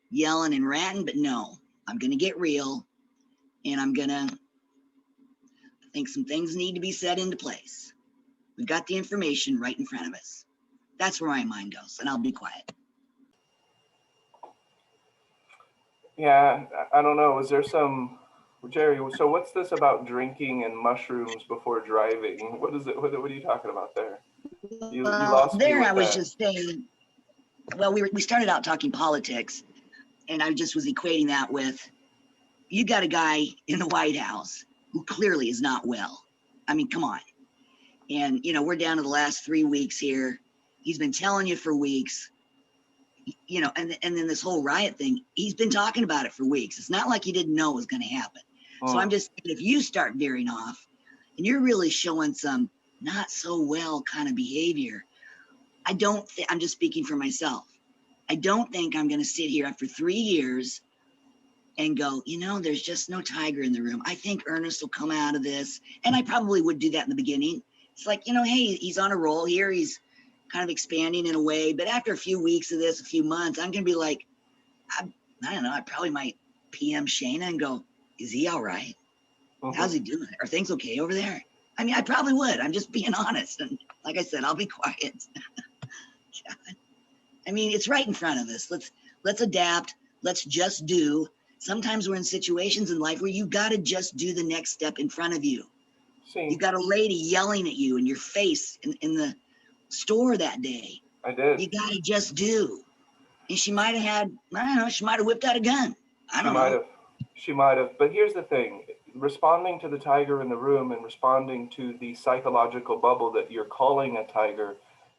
yelling and ranting? But no, I'm going to get real, and I think some things need to be set into place. We've got the information right in front of us. That's where my mind goes, and I'll be quiet. Yeah, I don't know. Is there some, Jerry, so what's this about drinking and mushrooms before driving? What is it? What are you talking about there? You lost me There with I was that. just saying, well, we started out talking politics, and I just was equating that with, you got a guy in the White House who clearly is not well. I mean, come on. And, we're down to the last 3 weeks here. He's been telling you for weeks, and then this whole riot thing, he's been talking about it for weeks. It's not like he didn't know it was going to happen. So I'm just, if you start veering off and you're really showing some not so well kind of behavior, I'm just speaking for myself. I don't think I'm going to sit here after 3 years and go, there's just no tiger in the room. I think Ernest will come out of this. And I probably would do that in the beginning. It's like, hey, he's on a roll here. He's kind of expanding in a way. But after a few weeks of this, a few months, I'm going to be like, I don't know, I probably might PM Shayna and go, is he all right? How's he doing? Are things okay over there? I mean, I probably would. I'm just being honest. And like I said, I'll be quiet. I mean, it's right in front of us. Let's adapt. Let's just do. Sometimes we're in situations in life where you got to just do the next step in front of you. You got a lady yelling at you in your face in the store that day. I did. You got to just do. And she might have had, I don't know, she might have whipped out a gun. I don't know. She might have. But here's the thing. Responding to the tiger in the room and responding to the psychological bubble that you're calling a tiger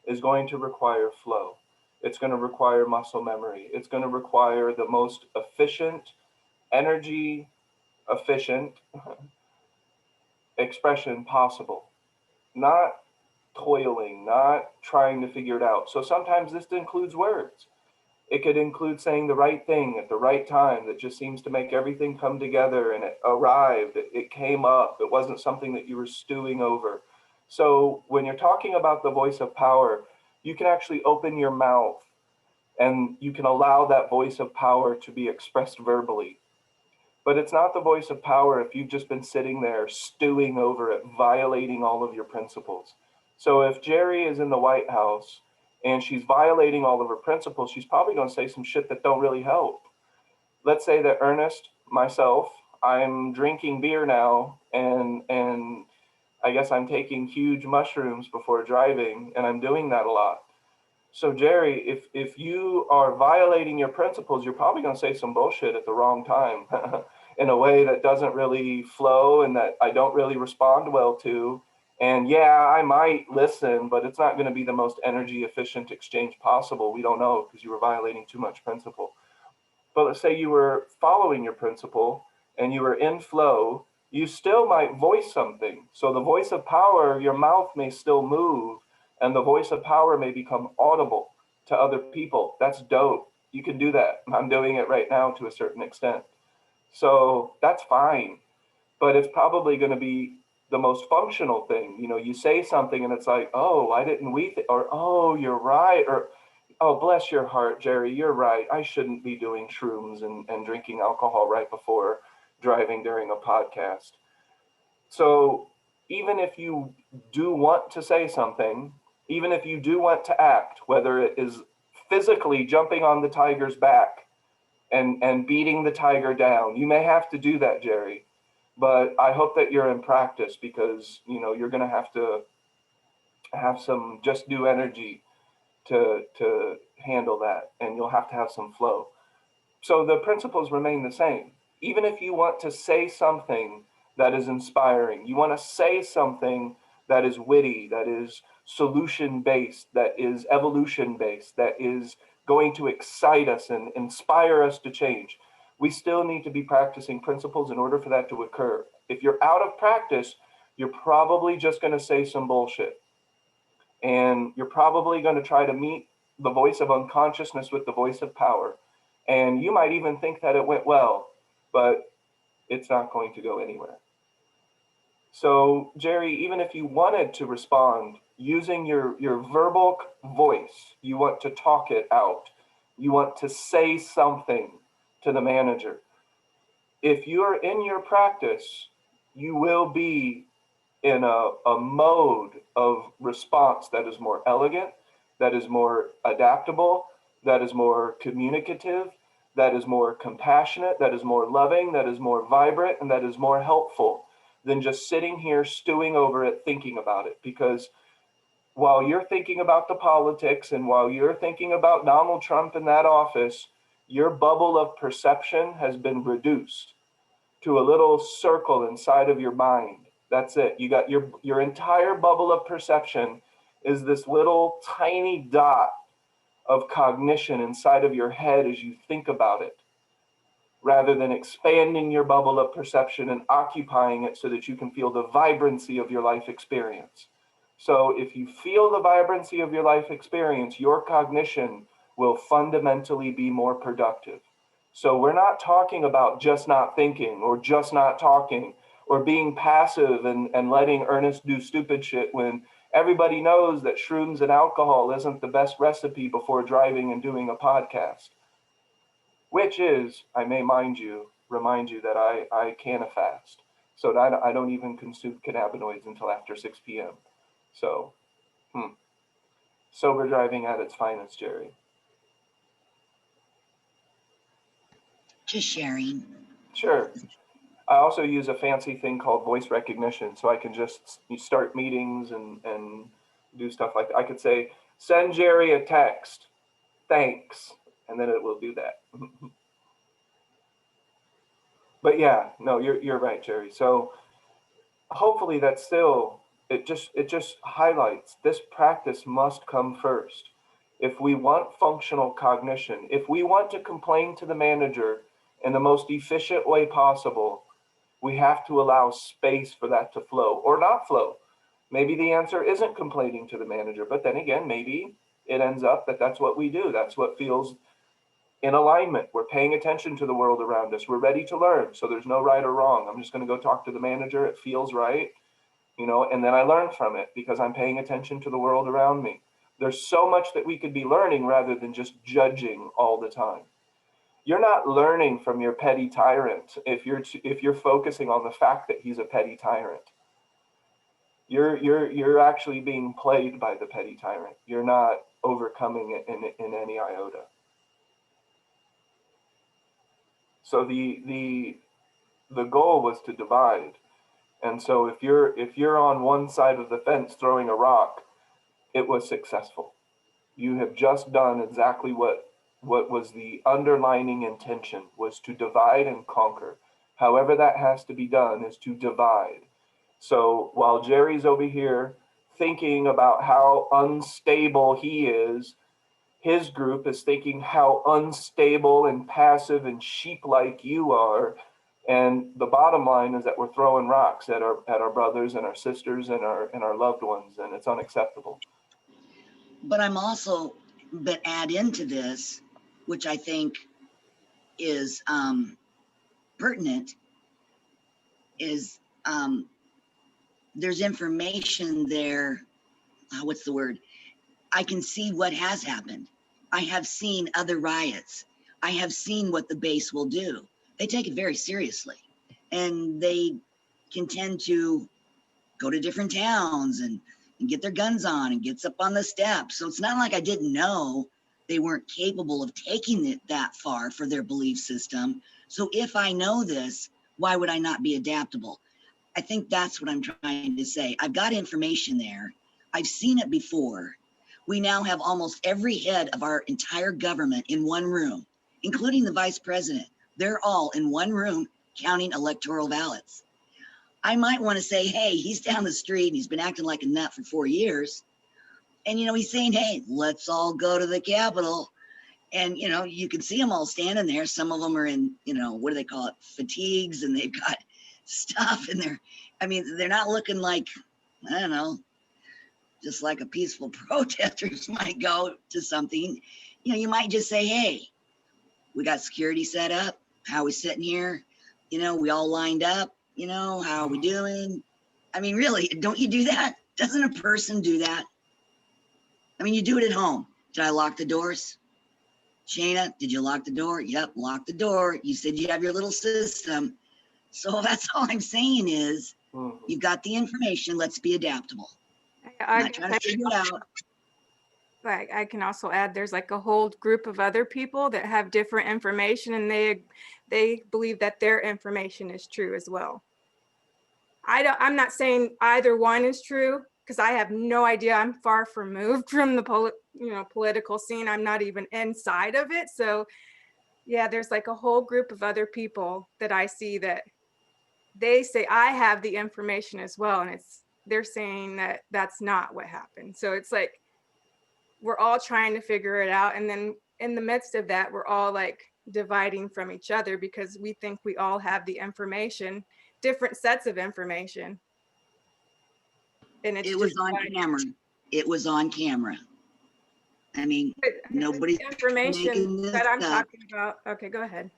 is going to require flow. It's going to require muscle memory. It's going to require the most efficient, energy efficient expression possible. Not toiling, not trying to figure it out. So sometimes this includes words. It could include saying the right thing at the right time that just seems to make everything come together, and it arrived, it came up, it wasn't something that you were stewing over. So when you're talking about the voice of power, you can actually open your mouth and you can allow that voice of power to be expressed verbally. But it's not the voice of power if you've just been sitting there stewing over it, violating all of your principles. So if Jerry is in the White House and she's violating all of her principles, she's probably going to say some shit that don't really help. Let's say that Ernest, myself, I'm drinking beer now, and I guess I'm taking huge mushrooms before driving, and I'm doing that a lot. So Jerry, if you are violating your principles, you're probably going to say some bullshit at the wrong time in a way that doesn't really flow and that I don't really respond well to. And yeah, I might listen, but it's not going to be the most energy efficient exchange possible. We don't know because you were violating too much principle. But let's say you were following your principle and you were in flow, you still might voice something. So the voice of power, your mouth may still move, and the voice of power may become audible to other people. That's dope. You can do that. I'm doing it right now to a certain extent. So that's fine, but it's probably going to be the most functional thing. You know, you say something and it's like, oh, why didn't we, or oh, you're right, or oh, bless your heart, Jerry, you're right. I shouldn't be doing shrooms and drinking alcohol right before driving during a podcast. So even if you do want to say something, even if you do want to act, whether it is physically jumping on the tiger's back and beating the tiger down, you may have to do that, Jerry. But I hope that you're in practice because, you know, you're going to have some just due energy to handle that, and you'll have to have some flow. So the principles remain the same. Even if you want to say something that is inspiring, you want to say something that is witty, that is solution based, that is evolution based, that is going to excite us and inspire us to change, we still need to be practicing principles in order for that to occur. If you're out of practice, you're probably just going to say some bullshit. And you're probably going to try to meet the voice of unconsciousness with the voice of power. And you might even think that it went well, but it's not going to go anywhere. So, Jerry, even if you wanted to respond using your verbal voice, you want to talk it out, you want to say something to the manager. If you're in your practice, you will be in a mode of response that is more elegant, that is more adaptable, that is more communicative, that is more compassionate, that is more loving, that is more vibrant, and that is more helpful than just sitting here stewing over it, thinking about it. Because while you're thinking about the politics and while you're thinking about Donald Trump in that office, your bubble of perception has been reduced to a little circle inside of your mind. That's it. You got your entire bubble of perception is this little tiny dot of cognition inside of your head as you think about it, rather than expanding your bubble of perception and occupying it so that you can feel the vibrancy of your life experience. So if you feel the vibrancy of your life experience, your cognition will fundamentally be more productive. So we're not talking about just not thinking or just not talking or being passive and letting Ernest do stupid shit when everybody knows that shrooms and alcohol isn't the best recipe before driving and doing a podcast. Which is, I may remind you that I can fast. So I don't even consume cannabinoids until after 6 p.m. So, sober driving at its finest, Jerry. Just sharing. Sure. I also use a fancy thing called voice recognition, so I can just start meetings and do stuff like that. I could say, send Jerry a text, thanks, and then it will do that. But yeah, no, you're right, Jerry. So hopefully that's still, it just highlights this practice must come first. If we want functional cognition, if we want to complain to the manager in the most efficient way possible, we have to allow space for that to flow or not flow. Maybe the answer isn't complaining to the manager, but then again, maybe it ends up that that's what we do. That's what feels in alignment. We're paying attention to the world around us. We're ready to learn. So there's no right or wrong. I'm just going to go talk to the manager. It feels right, and then I learn from it because I'm paying attention to the world around me. There's so much that we could be learning rather than just judging all the time. You're not learning from your petty tyrant if you're focusing on the fact that he's a petty tyrant. You're actually being played by the petty tyrant. You're not overcoming it in any iota. So the the goal was to divide. And so if you're on one side of the fence throwing a rock, it was successful. You have just done exactly what was the underlining intention, was to divide and conquer. However that has to be done is to divide. So while Jerry's over here thinking about how unstable he is, his group is thinking how unstable and passive and sheep-like you are. And the bottom line is that we're throwing rocks at our brothers and our sisters and our loved ones, and it's unacceptable. But I'm also, but add into this, which I think is pertinent, is there's information there. What's the word? I can see what has happened. I have seen other riots. I have seen what the base will do. They take it very seriously, and they can tend to go to different towns and get their guns on and gets up on the steps. So it's not like I didn't know they weren't capable of taking it that far for their belief system. So if I know this, why would I not be adaptable? I think that's what I'm trying to say. I've got information there. I've seen it before. We now have almost every head of our entire government in one room, including the vice president. They're all in one room counting electoral ballots. I might want to say, hey, he's down the street and he's been acting like a nut for 4 years. And, he's saying, hey, let's all go to the Capitol. And, you can see them all standing there. Some of them are in, what do they call it? Fatigues, and they've got stuff in there. I mean, they're not looking like, I don't know, just like a peaceful protesters might go to something. You might just say, hey, we got security set up. How are we sitting here? We all lined up. How are we doing? I mean, really, don't you do that? Doesn't a person do that? I mean, you do it at home. Did I lock the doors? Shana, did you lock the door? Yep, lock the door. You said you have your little system. So that's all I'm saying is, you've got the information. Let's be adaptable. I'm not trying to figure it out. Like, I can also add, there's like a whole group of other people that have different information, and they believe that their information is true as well. I'm not saying either one is true, because I have no idea. I'm far removed from the political scene. I'm not even inside of it. So yeah, there's like a whole group of other people that I see that they say I have the information as well, and they're saying that that's not what happened. So it's like we're all trying to figure it out, and then in the midst of that, we're all like dividing from each other because we think we all have the information, different sets of information. And it was on camera. It was on camera. I mean, nobody's information that I'm up. talking about. Okay, go ahead.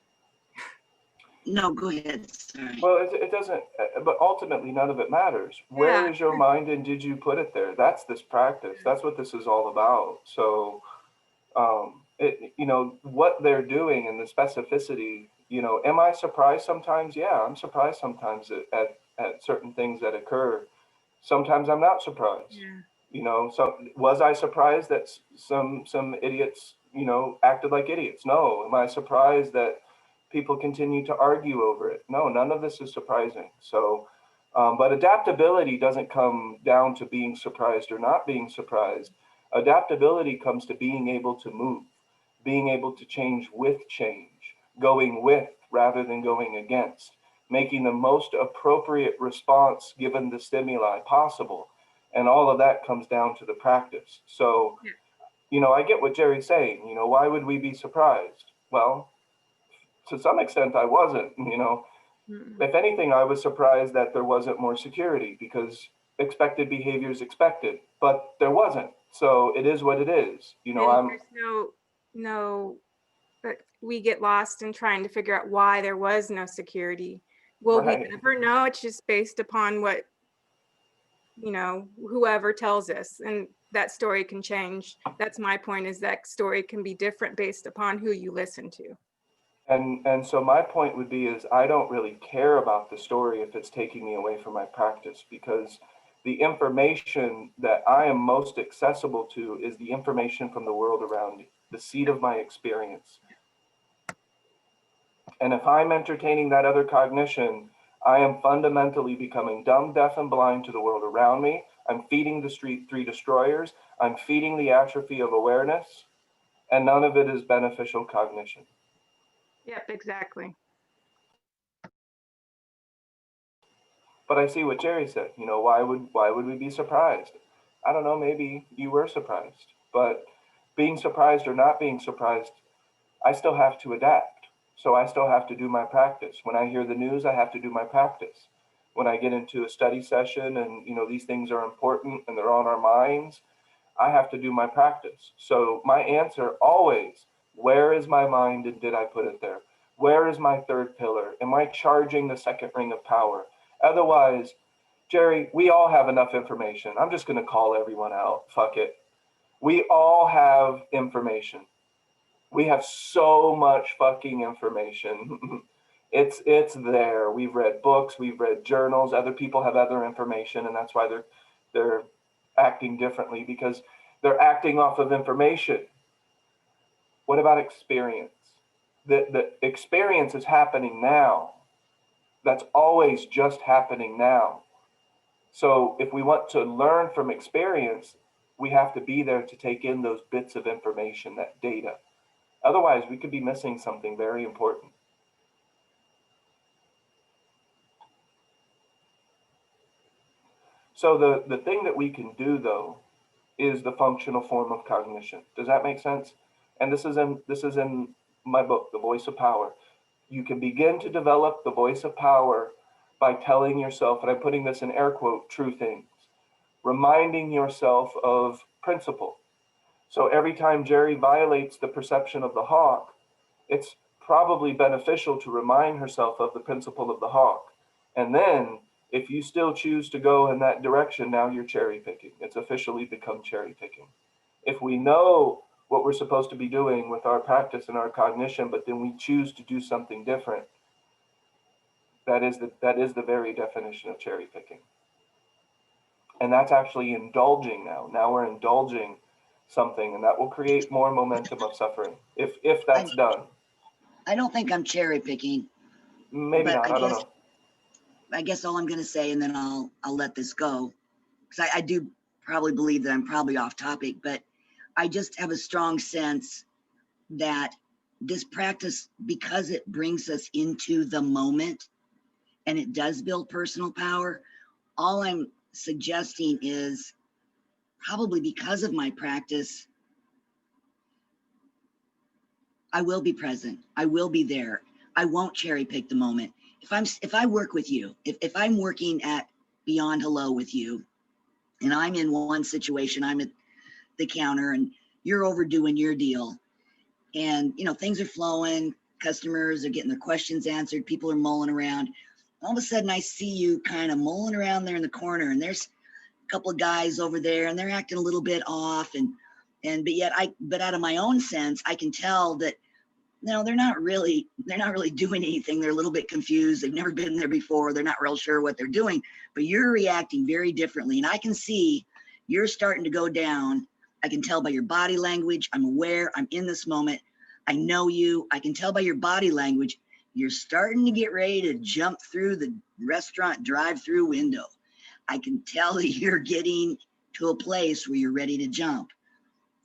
No, go ahead. Sorry. Well, it doesn't, but ultimately none of it matters. Where is your mind, and did you put it there? That's this practice. That's what this is all about. So, what they're doing and the specificity, am I surprised sometimes? Yeah, I'm surprised sometimes at certain things that occur. Sometimes I'm not surprised. Yeah. So was I surprised that some idiots, acted like idiots? No. Am I surprised that people continue to argue over it? No, none of this is surprising. So, but adaptability doesn't come down to being surprised or not being surprised. Adaptability comes to being able to move, being able to change with change, going with rather than going against, making the most appropriate response given the stimuli possible. And all of that comes down to the practice. So, I get what Jerry's saying. Why would we be surprised? Well, to some extent, I wasn't. If anything, I was surprised that there wasn't more security, because expected behavior is expected, but there wasn't. So it is what it is. There's no, but we get lost in trying to figure out why there was no security. Will we never know? It's just based upon what, whoever tells us, and that story can change. That's my point, is that story can be different based upon who you listen to. And so my point would be is I don't really care about the story if it's taking me away from my practice, because the information that I am most accessible to is the information from the world around me, the seed of my experience. And if I'm entertaining that other cognition, I am fundamentally becoming dumb, deaf, and blind to the world around me. I'm feeding the street three destroyers. I'm feeding the atrophy of awareness, and none of it is beneficial cognition. Yep, exactly. But I see what Jerry said. You know, why would we be surprised? I don't know, maybe you were surprised. But being surprised or not being surprised, I still have to adapt. So I still have to do my practice. When I hear the news, I have to do my practice. When I get into a study session and, you know, these things are important and they're on our minds, I have to do my practice. So my answer always, where is my mind and did I put it there? Where is my third pillar? Am I charging the second ring of power? Otherwise, Jerry, we all have enough information. I'm just going to call everyone out. Fuck it. We all have information. We have so much fucking information. It's there. We've read books, we've read journals, other people have other information, and that's why they're acting differently, because they're acting off of information. What about experience? The experience is happening now. That's always just happening now. So if we want to learn from experience, we have to be there to take in those bits of information, that data. Otherwise, we could be missing something very important. So the thing that we can do, though, is the functional form of cognition. Does that make sense? And this is in my book, The Voice of Power. You can begin to develop the voice of power by telling yourself, and I'm putting this in air quote, true things, reminding yourself of principle. So every time Jerry violates the perception of the hawk, it's probably beneficial to remind herself of the principle of the hawk. And then if you still choose to go in that direction, now you're cherry picking. It's officially become cherry picking. If we know what we're supposed to be doing with our practice and our cognition, but then we choose to do something different, that is the very definition of cherry picking. And that's actually indulging now. Now we're indulging something, and that will create more momentum of suffering if that's done. I don't think I'm cherry picking. Maybe But not. I don't know. I guess all I'm going to say, and then I'll let this go, because I do probably believe that I'm probably off topic, but I just have a strong sense that this practice, because it brings us into the moment and it does build personal power, all I'm suggesting is probably because of my practice, I will be present. I will be there. I won't cherry pick the moment. If I work with you, if I'm working at Beyond Hello with you, and I'm in one situation, I'm at the counter and you're overdoing your deal, and you know things are flowing, customers are getting their questions answered, people are mulling around. All of a sudden, I see you kind of mulling around there in the corner, and there's a couple of guys over there, and they're acting a little bit off, but out of my own sense, I can tell that no, they're not really doing anything. They're a little bit confused. They've never been there before. They're not real sure what they're doing, but you're reacting very differently. And I can see you're starting to go down. I can tell by your body language. I'm aware. I'm in this moment. I know you. I can tell by your body language. You're starting to get ready to jump through the restaurant drive-through window. I can tell that you're getting to a place where you're ready to jump.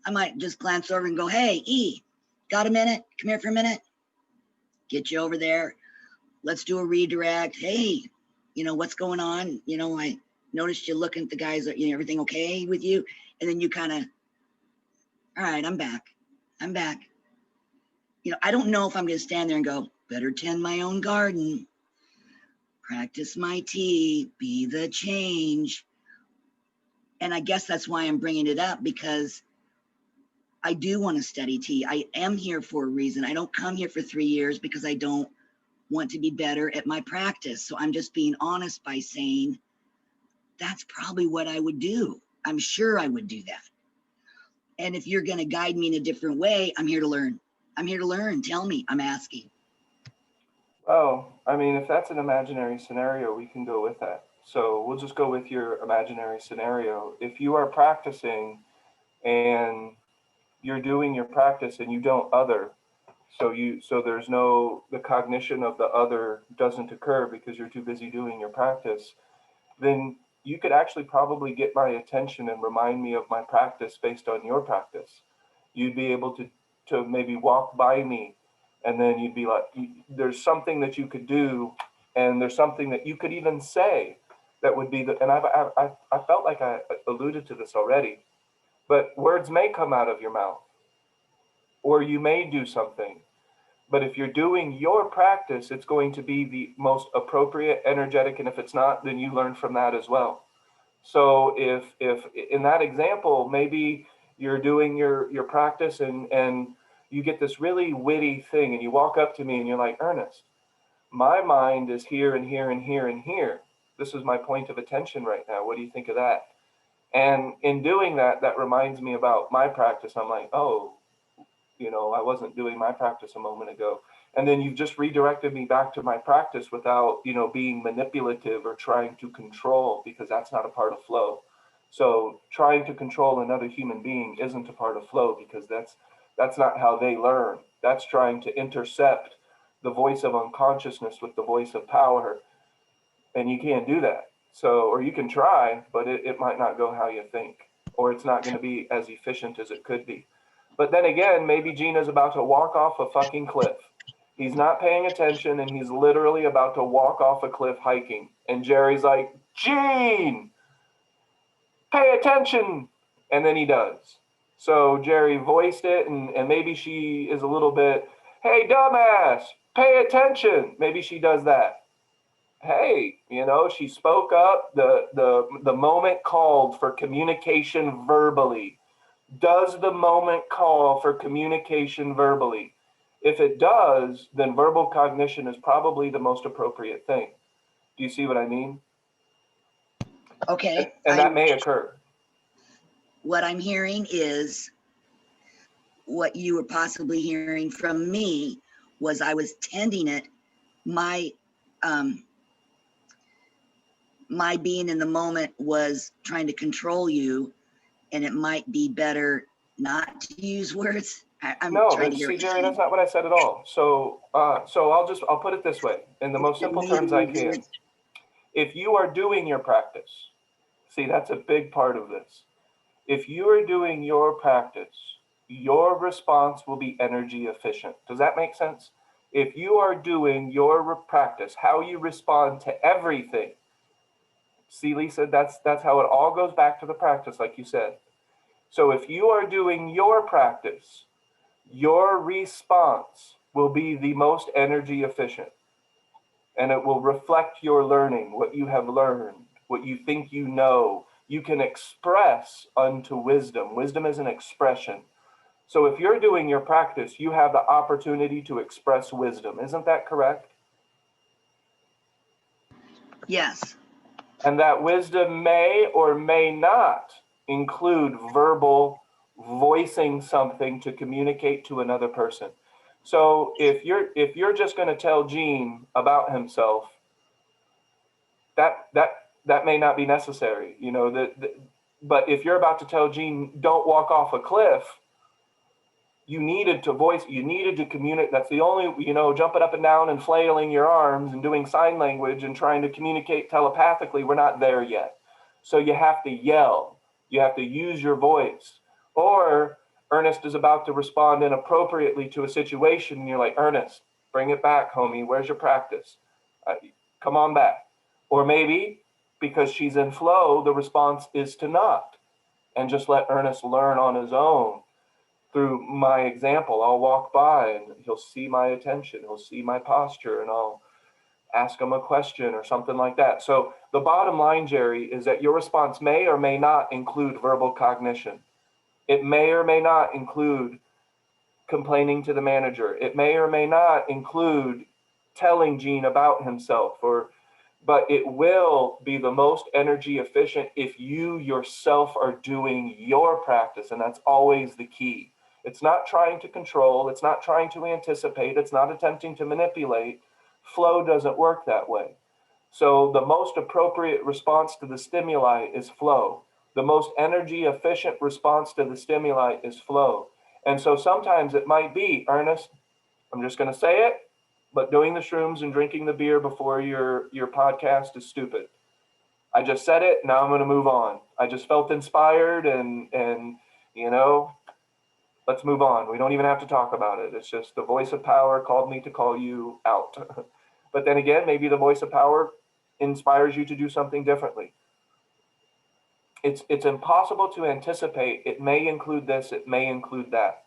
I might just glance over and go, hey, E, got a minute? Come here for a minute. Get you over there. Let's do a redirect. Hey, you know, what's going on? You know, I noticed you looking at the guys, you know, everything okay with you? And then you kind of, all right, I'm back. I'm back. You know, I don't know if I'm going to stand there and go, better tend my own garden, practice my tea, be the change. And I guess that's why I'm bringing it up, because I do want to study tea. I am here for a reason. I don't come here for 3 years because I don't want to be better at my practice. So I'm just being honest by saying that's probably what I would do. I'm sure I would do that. And if you're going to guide me in a different way, I'm here to learn. I'm here to learn. Tell me. I'm asking. Oh, I mean, if that's an imaginary scenario, we can go with that. So we'll just go with your imaginary scenario. If you are practicing and you're doing your practice and you don't other, So there's no, the cognition of the other doesn't occur because you're too busy doing your practice. Then you could actually probably get my attention and remind me of my practice based on your practice. You'd be able to maybe walk by me, and then you'd be like, there's something that you could do, and there's something that you could even say that would be the, and I felt like I alluded to this already, but words may come out of your mouth, or you may do something. But if you're doing your practice, it's going to be the most appropriate, energetic, and if it's not, then you learn from that as well. So if in that example, maybe you're doing your practice and you get this really witty thing and you walk up to me and you're like, Ernest, my mind is here and here and here and here. This is my point of attention right now. What do you think of that? And in doing that, that reminds me about my practice. I'm like, oh, I wasn't doing my practice a moment ago. And then you've just redirected me back to my practice without, being manipulative or trying to control, because that's not a part of flow. So trying to control another human being isn't a part of flow, because that's not how they learn. That's trying to intercept the voice of unconsciousness with the voice of power. And you can't do that. So, or you can try, but it might not go how you think, or it's not going to be as efficient as it could be. But then again, maybe Gina's about to walk off a fucking cliff. He's not paying attention, and he's literally about to walk off a cliff hiking. And Jerry's like, Gene, pay attention. And then he does. So Jerry voiced it, and maybe she is a little bit, hey, dumbass, pay attention. Maybe she does that. Hey, she spoke up. The moment called for communication verbally. Does the moment call for communication verbally? If it does, then verbal cognition is probably the most appropriate thing. Do you see what I mean? Okay. And that may occur. What I'm hearing is what you were possibly hearing from me was I was tending it. My being in the moment was trying to control you, and it might be better not to use words. I'm No, trying to hear see, what Jerry, you're that's saying. not what I said at all. So I'll put it this way, in the most simple terms I can. If you are doing your practice, see, that's a big part of this. If you are doing your practice, your response will be energy efficient. Does that make sense? If you are doing your practice, how you respond to everything. See, Lisa, that's how it all goes back to the practice, like you said. So if you are doing your practice, your response will be the most energy efficient. And it will reflect your learning, what you have learned, what you think you know. You can express unto wisdom. Wisdom is an expression. So if you're doing your practice, you have the opportunity to express wisdom. Isn't that correct? Yes. And that wisdom may or may not include verbal voicing something to communicate to another person. So if you're just going to tell Gene about himself, that may not be necessary, but if you're about to tell Gene, don't walk off a cliff, you needed to communicate. That's the only, jumping up and down and flailing your arms and doing sign language and trying to communicate telepathically. We're not there yet. So you have to yell. You have to use your voice. Or Ernest is about to respond inappropriately to a situation, and you're like, Ernest, bring it back, homie. Where's your practice? Come on back. Or maybe because she's in flow, the response is to not, and just let Ernest learn on his own. Through my example, I'll walk by and he'll see my attention, he'll see my posture, and I'll ask him a question or something like that. So the bottom line, Jerry, is that your response may or may not include verbal cognition. It may or may not include complaining to the manager. It may or may not include telling Gene about himself, but it will be the most energy efficient if you yourself are doing your practice, and that's always the key. It's not trying to control, it's not trying to anticipate, it's not attempting to manipulate. Flow doesn't work that way. So the most appropriate response to the stimuli is flow. The most energy efficient response to the stimuli is flow. And so sometimes it might be, Ernest, I'm just going to say it, but doing the shrooms and drinking the beer before your podcast is stupid. I just said it. Now I'm going to move on. I just felt inspired and you know, let's move on. We don't even have to talk about it. It's just the voice of power called me to call you out. But then again, maybe the voice of power inspires you to do something differently. It's impossible to anticipate. It may include this, it may include that.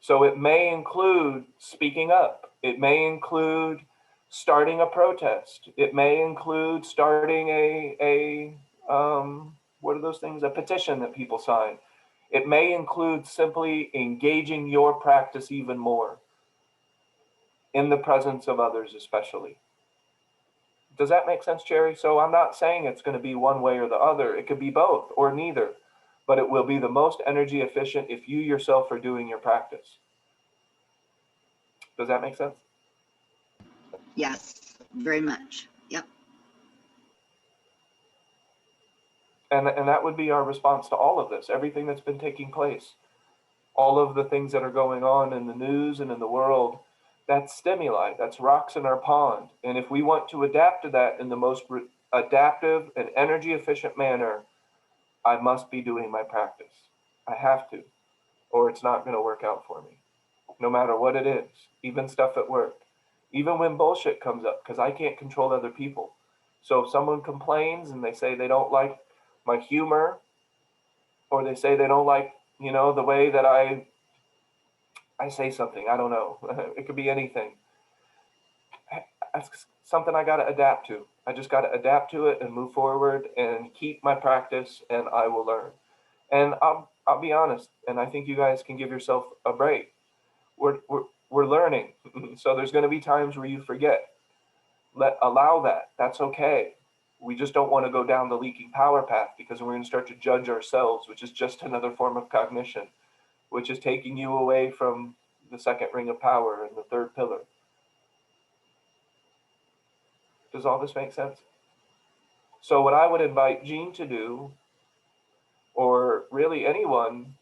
So it may include speaking up. It may include starting a protest. It may include starting what are those things? A petition that people sign. It may include simply engaging your practice even more in the presence of others, especially. Does that make sense, Jerry? So I'm not saying it's going to be one way or the other. It could be both or neither, but it will be the most energy efficient if you yourself are doing your practice. Does that make sense? Yes, very much. Yep. And that would be our response to all of this, everything that's been taking place, all of the things that are going on in the news and in the world. That's stimuli, that's rocks in our pond. And if we want to adapt to that in the most adaptive and energy efficient manner, I must be doing my practice. I have to, or it's not going to work out for me, no matter what it is, even stuff at work, even when bullshit comes up, because I can't control other people. So if someone complains and they say they don't like my humor, or they say they don't like, you know, the way that I say something, I don't know. It could be anything. That's something I got to adapt to. I just got to adapt to it and move forward and keep my practice, and I will learn. And I'll be honest, and I think you guys can give yourself a break. We're learning, so there's going to be times where you forget. Allow that. That's okay. We just don't want to go down the leaking power path, because we're going to start to judge ourselves, which is just another form of cognition, which is taking you away from the second ring of power and the third pillar. Does all this make sense? So what I would invite Jean to do, or really anyone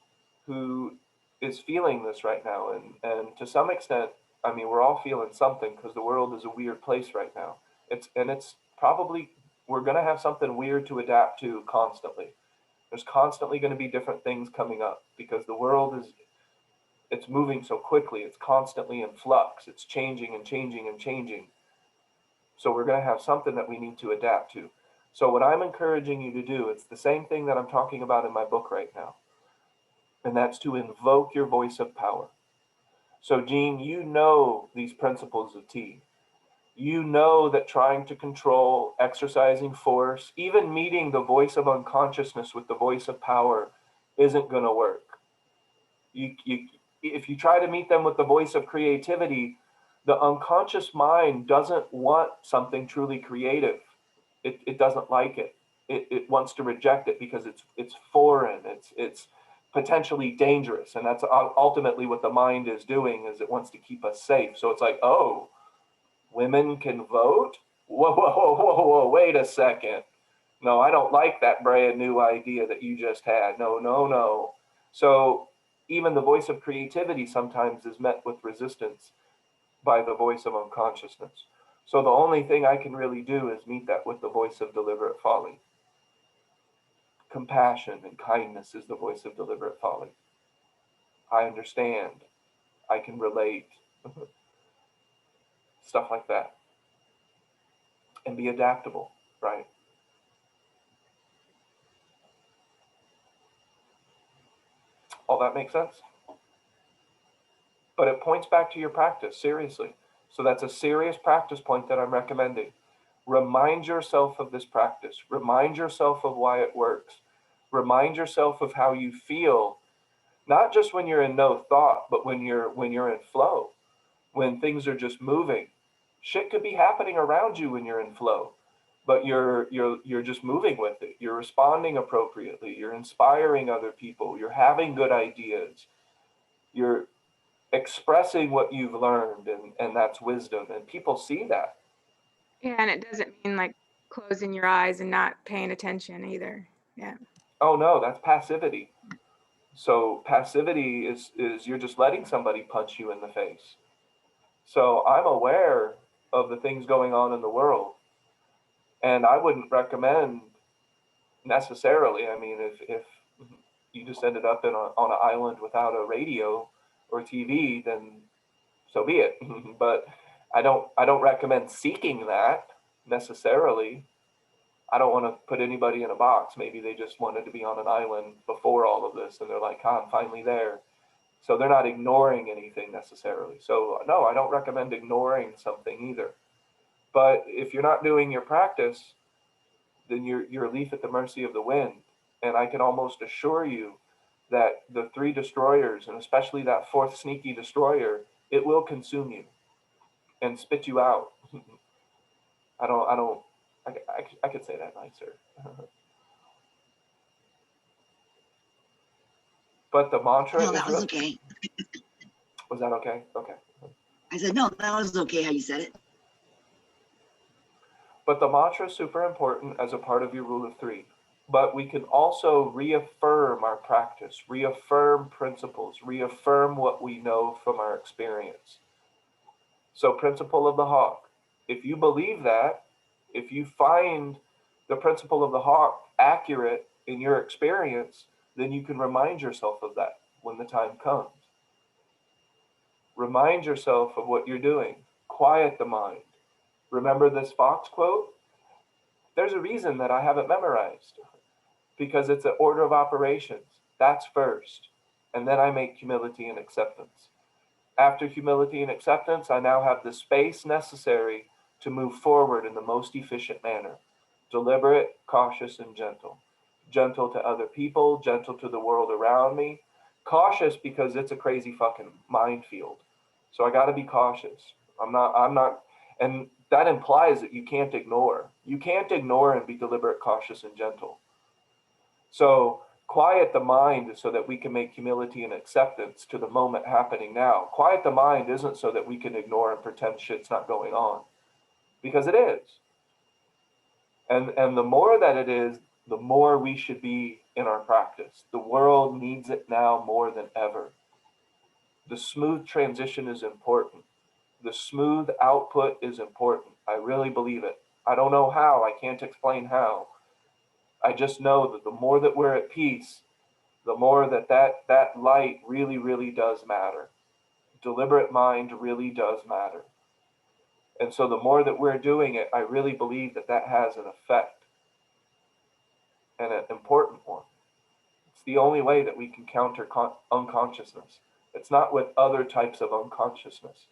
who is feeling this right now, and to some extent, I mean, we're all feeling something, because the world is a weird place right now. It's probably, we're going to have something weird to adapt to constantly. There's constantly going to be different things coming up, because the world it's moving so quickly. It's constantly in flux. It's changing and changing and changing. So we're going to have something that we need to adapt to. So what I'm encouraging you to do, it's the same thing that I'm talking about in my book right now. And that's to invoke your voice of power. So Jean, you know these principles of T. You know that trying to control, exercising force, even meeting the voice of unconsciousness with the voice of power isn't going to work. If you try to meet them with the voice of creativity, the unconscious mind doesn't want something truly creative. It doesn't like it. It wants to reject it because it's foreign. It's potentially dangerous, and that's ultimately what the mind is doing. Is it wants to keep us safe. So it's like, oh, women can vote? Whoa, wait a second. No, I don't like that brand new idea that you just had. No. So even the voice of creativity sometimes is met with resistance by the voice of unconsciousness. So the only thing I can really do is meet that with the voice of deliberate folly. Compassion and kindness is the voice of deliberate folly. I understand. I can relate. Stuff like that. And be adaptable, right? All that makes sense? But it points back to your practice, seriously. So that's a serious practice point that I'm recommending. Remind yourself of this practice. Remind yourself of why it works. Remind yourself of how you feel, not just when you're in no thought, but when you're in flow, when things are just moving. Shit could be happening around you when you're in flow, but you're just moving with it. You're responding appropriately. You're inspiring other people. You're having good ideas. You're expressing what you've learned, and that's wisdom, and people see that. Yeah, and it doesn't mean like closing your eyes and not paying attention either. Yeah. Oh no, that's passivity. So passivity is you're just letting somebody punch you in the face. So I'm aware of the things going on in the world. And I wouldn't recommend necessarily, I mean, if you just ended up on an island without a radio or TV, then so be it. But I don't recommend seeking that necessarily. I don't want to put anybody in a box. Maybe they just wanted to be on an island before all of this and they're like, ah, I'm finally there. So they're not ignoring anything necessarily. So no, I don't recommend ignoring something either. But if you're not doing your practice, then you're a leaf at the mercy of the wind. And I can almost assure you that the 3 destroyers, and especially that 4th sneaky destroyer, it will consume you and spit you out. I could say that nicer. But the mantra No, is that was really, okay. was that okay? Okay. I said, no, that was okay how you said it. But the mantra is super important as a part of your rule of 3. But we can also reaffirm our practice, reaffirm principles, reaffirm what we know from our experience. So principle of the hawk, if you believe that, if you find the principle of the hawk accurate in your experience, then you can remind yourself of that when the time comes. Remind yourself of what you're doing. Quiet the mind. Remember this Fox quote? There's a reason that I have it memorized, because it's an order of operations. That's first. And then I make humility and acceptance. After humility and acceptance, I now have the space necessary to move forward in the most efficient manner. Deliberate, cautious, and gentle. Gentle to other people, gentle to the world around me. Cautious because it's a crazy fucking minefield. So I gotta be cautious. I'm not, and that implies that you can't ignore. You can't ignore and be deliberate, cautious, and gentle. So quiet the mind so that we can make humility and acceptance to the moment happening now. Quiet the mind isn't so that we can ignore and pretend shit's not going on, because it is. And the more that it is, the more we should be in our practice. The world needs it now more than ever. The smooth transition is important. The smooth output is important. I really believe it. I don't know how. I can't explain how. I just know that the more that we're at peace, the more that light really, really does matter. Deliberate mind really does matter. And so the more that we're doing it, I really believe that has an effect, and an important one. It's the only way that we can counter unconsciousness. It's not with other types of unconsciousness.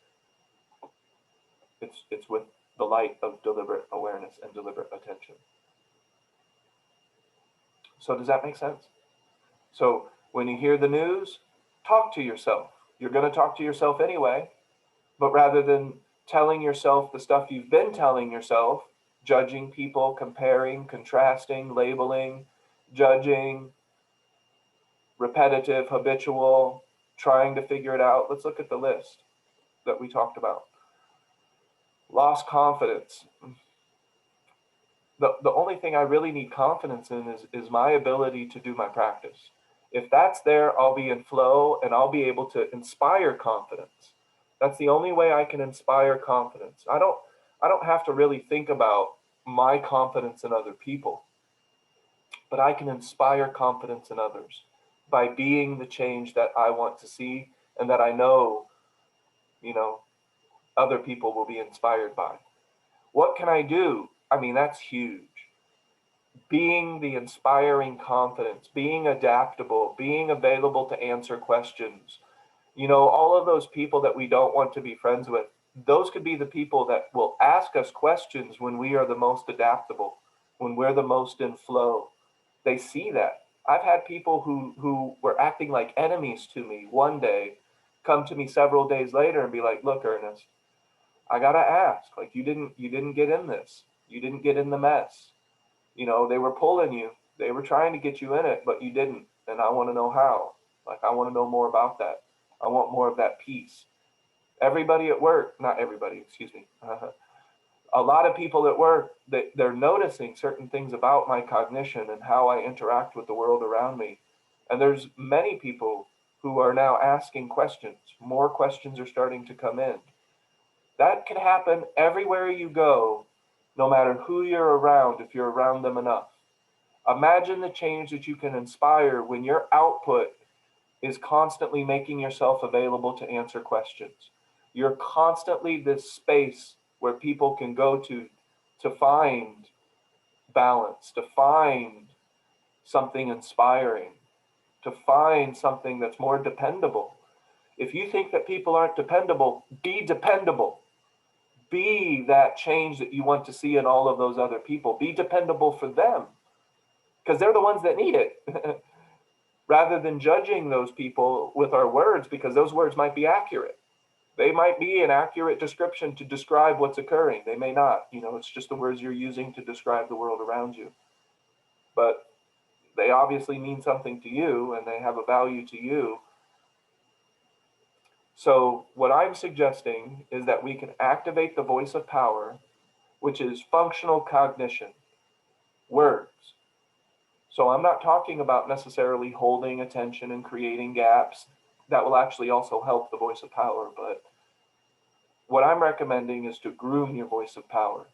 It's with the light of deliberate awareness and deliberate attention. So does that make sense? So when you hear the news, talk to yourself. You're going to talk to yourself anyway, but rather than telling yourself the stuff you've been telling yourself, judging people, comparing, contrasting, labeling, judging, repetitive, habitual, trying to figure it out. Let's look at the list that we talked about. Lost confidence. The only thing I really need confidence in is my ability to do my practice. If that's there, I'll be in flow and I'll be able to inspire confidence. That's the only way I can inspire confidence. I don't have to really think about my confidence in other people, but I can inspire confidence in others by being the change that I want to see and that I know, other people will be inspired by. What can I do? I mean, that's huge. Being the inspiring confidence, being adaptable, being available to answer questions. All of those people that we don't want to be friends with, those could be the people that will ask us questions when we are the most adaptable, when we're the most in flow. They see that. I've had people who were acting like enemies to me one day come to me several days later and be like, look, Ernest, I gotta ask, like, you didn't get in this. You didn't get in the mess. They were pulling you. They were trying to get you in it, but you didn't. And I want to know how. Like, I want to know more about that. I want more of that peace. Everybody at work, not everybody, excuse me. A lot of people at work, they're noticing certain things about my cognition and how I interact with the world around me. And there's many people who are now asking questions. More questions are starting to come in. That can happen everywhere you go, no matter who you're around, if you're around them enough. Imagine the change that you can inspire when your output is constantly making yourself available to answer questions. You're constantly this space where people can go to find balance, to find something inspiring, to find something that's more dependable. If you think that people aren't dependable, be dependable. Be that change that you want to see in all of those other people. Be dependable for them because they're the ones that need it. Rather than judging those people with our words, because those words might be accurate. They might be an accurate description to describe what's occurring. They may not. It's just the words you're using to describe the world around you. But they obviously mean something to you and they have a value to you. So what I'm suggesting is that we can activate the voice of power, which is functional cognition, words. So I'm not talking about necessarily holding attention and creating gaps. That will actually also help the voice of power. But what I'm recommending is to groom your voice of power.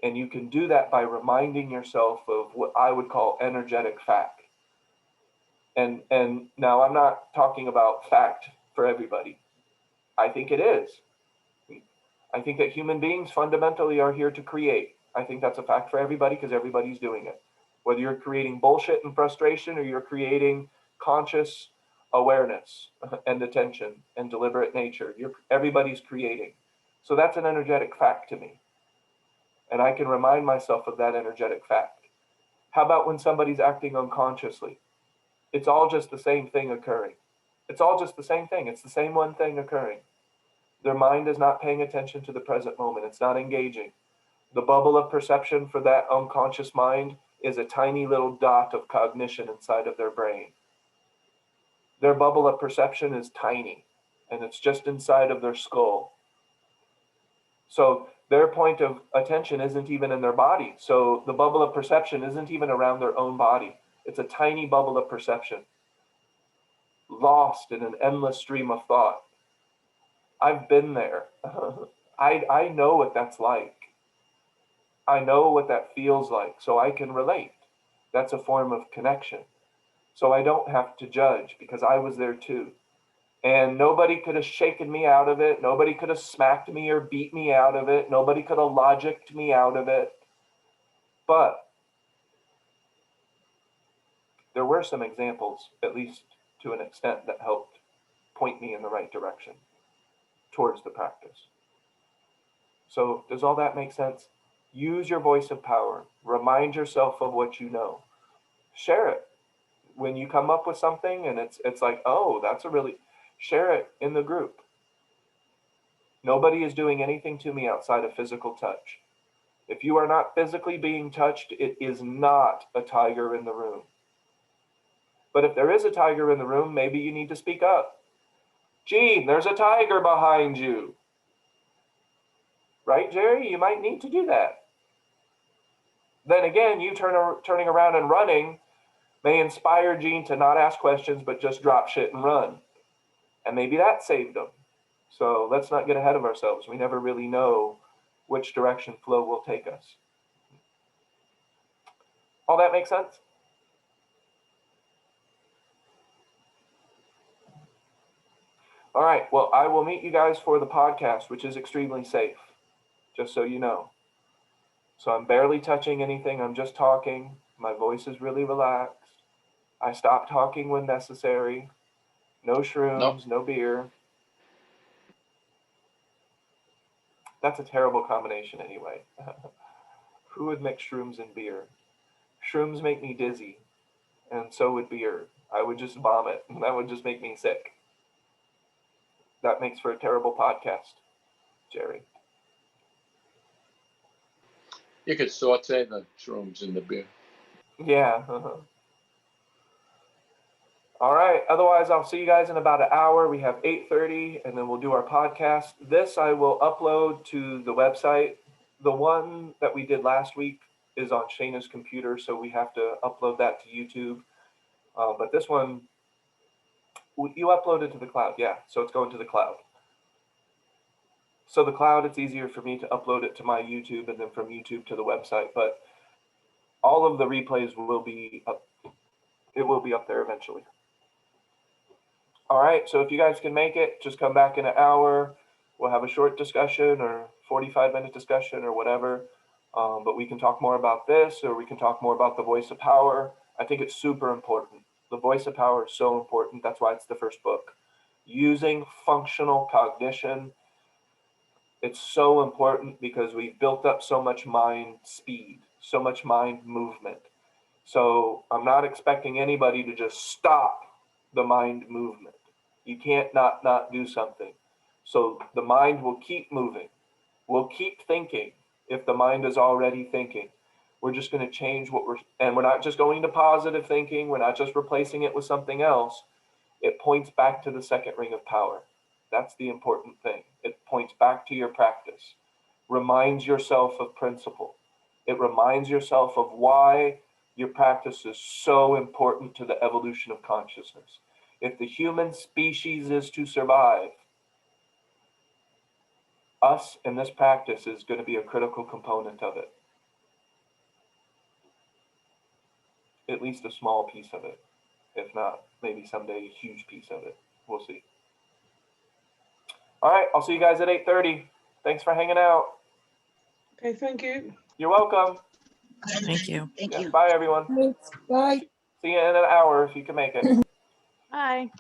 And you can do that by reminding yourself of what I would call energetic fact. And now I'm not talking about fact for everybody. I think it is. I think that human beings fundamentally are here to create. I think that's a fact for everybody because everybody's doing it. Whether you're creating bullshit and frustration or you're creating conscious awareness and attention and deliberate nature, everybody's creating. So that's an energetic fact to me. And I can remind myself of that energetic fact. How about when somebody's acting unconsciously? It's all just the same thing occurring. It's all just the same thing. It's the same one thing occurring. Their mind is not paying attention to the present moment. It's not engaging. The bubble of perception for that unconscious mind is a tiny little dot of cognition inside of their brain. Their bubble of perception is tiny, and it's just inside of their skull. So their point of attention isn't even in their body. So the bubble of perception isn't even around their own body. It's a tiny bubble of perception, lost in an endless stream of thought. I've been there. I know what that's like. I know what that feels like, so I can relate. That's a form of connection. So I don't have to judge because I was there too. And nobody could have shaken me out of it. Nobody could have smacked me or beat me out of it. Nobody could have logicked me out of it. But there were some examples, at least to an extent, that helped point me in the right direction towards the practice. So does all that make sense? Use your voice of power. Remind yourself of what you know. Share it. When you come up with something and it's like, oh, share it in the group. Nobody is doing anything to me outside of physical touch. If you are not physically being touched, it is not a tiger in the room. But if there is a tiger in the room, maybe you need to speak up. Gene, there's a tiger behind you. Right, Jerry? You might need to do that. Then again, you turning around and running may inspire Gene to not ask questions, but just drop shit and run. And maybe that saved him. So let's not get ahead of ourselves. We never really know which direction flow will take us. All that makes sense? All right, well, I will meet you guys for the podcast, which is extremely safe, just so you know. So I'm barely touching anything. I'm just talking. My voice is really relaxed. I stop talking when necessary. No shrooms, no beer. That's a terrible combination anyway. Who would mix shrooms and beer? Shrooms make me dizzy, and so would beer. I would just vomit, and that would just make me sick. That makes for a terrible podcast, Jerry. You could saute the shrooms in the beer. Yeah. All right. Otherwise, I'll see you guys in about an hour. We have 8:30, and then we'll do our podcast. This I will upload to the website. The one that we did last week is on Shayna's computer, so we have to upload that to YouTube. But this one, you uploaded to the cloud. Yeah, so it's going to the cloud. So the cloud, it's easier for me to upload it to my YouTube and then from YouTube to the website, but all of the replays will be up. It will be up there eventually. All right, so if you guys can make it, just come back in an hour. We'll have a short discussion or 45-minute discussion or whatever. But we can talk more about this, or we can talk more about the voice of power. I think it's super important. The voice of power is so important. That's why it's the first book. Using functional cognition. It's so important because we've built up so much mind speed, so much mind movement. So I'm not expecting anybody to just stop the mind movement. You can't not do something. So the mind will keep moving. We'll keep thinking if the mind is already thinking. We're just going to change and we're not just going to positive thinking. We're not just replacing it with something else. It points back to the second ring of power. That's the important thing. It points back to your practice. Reminds yourself of principle. It reminds yourself of why your practice is so important to the evolution of consciousness. If the human species is to survive, us in this practice is going to be a critical component of it. At least a small piece of it. If not, maybe someday a huge piece of it. We'll see. All right, I'll see you guys at 8:30. Thanks for hanging out. Okay, thank you. You're welcome. Thank you. Thank Yeah, you. bye, everyone. Thanks. Bye. See you in an hour if you can make it. Bye.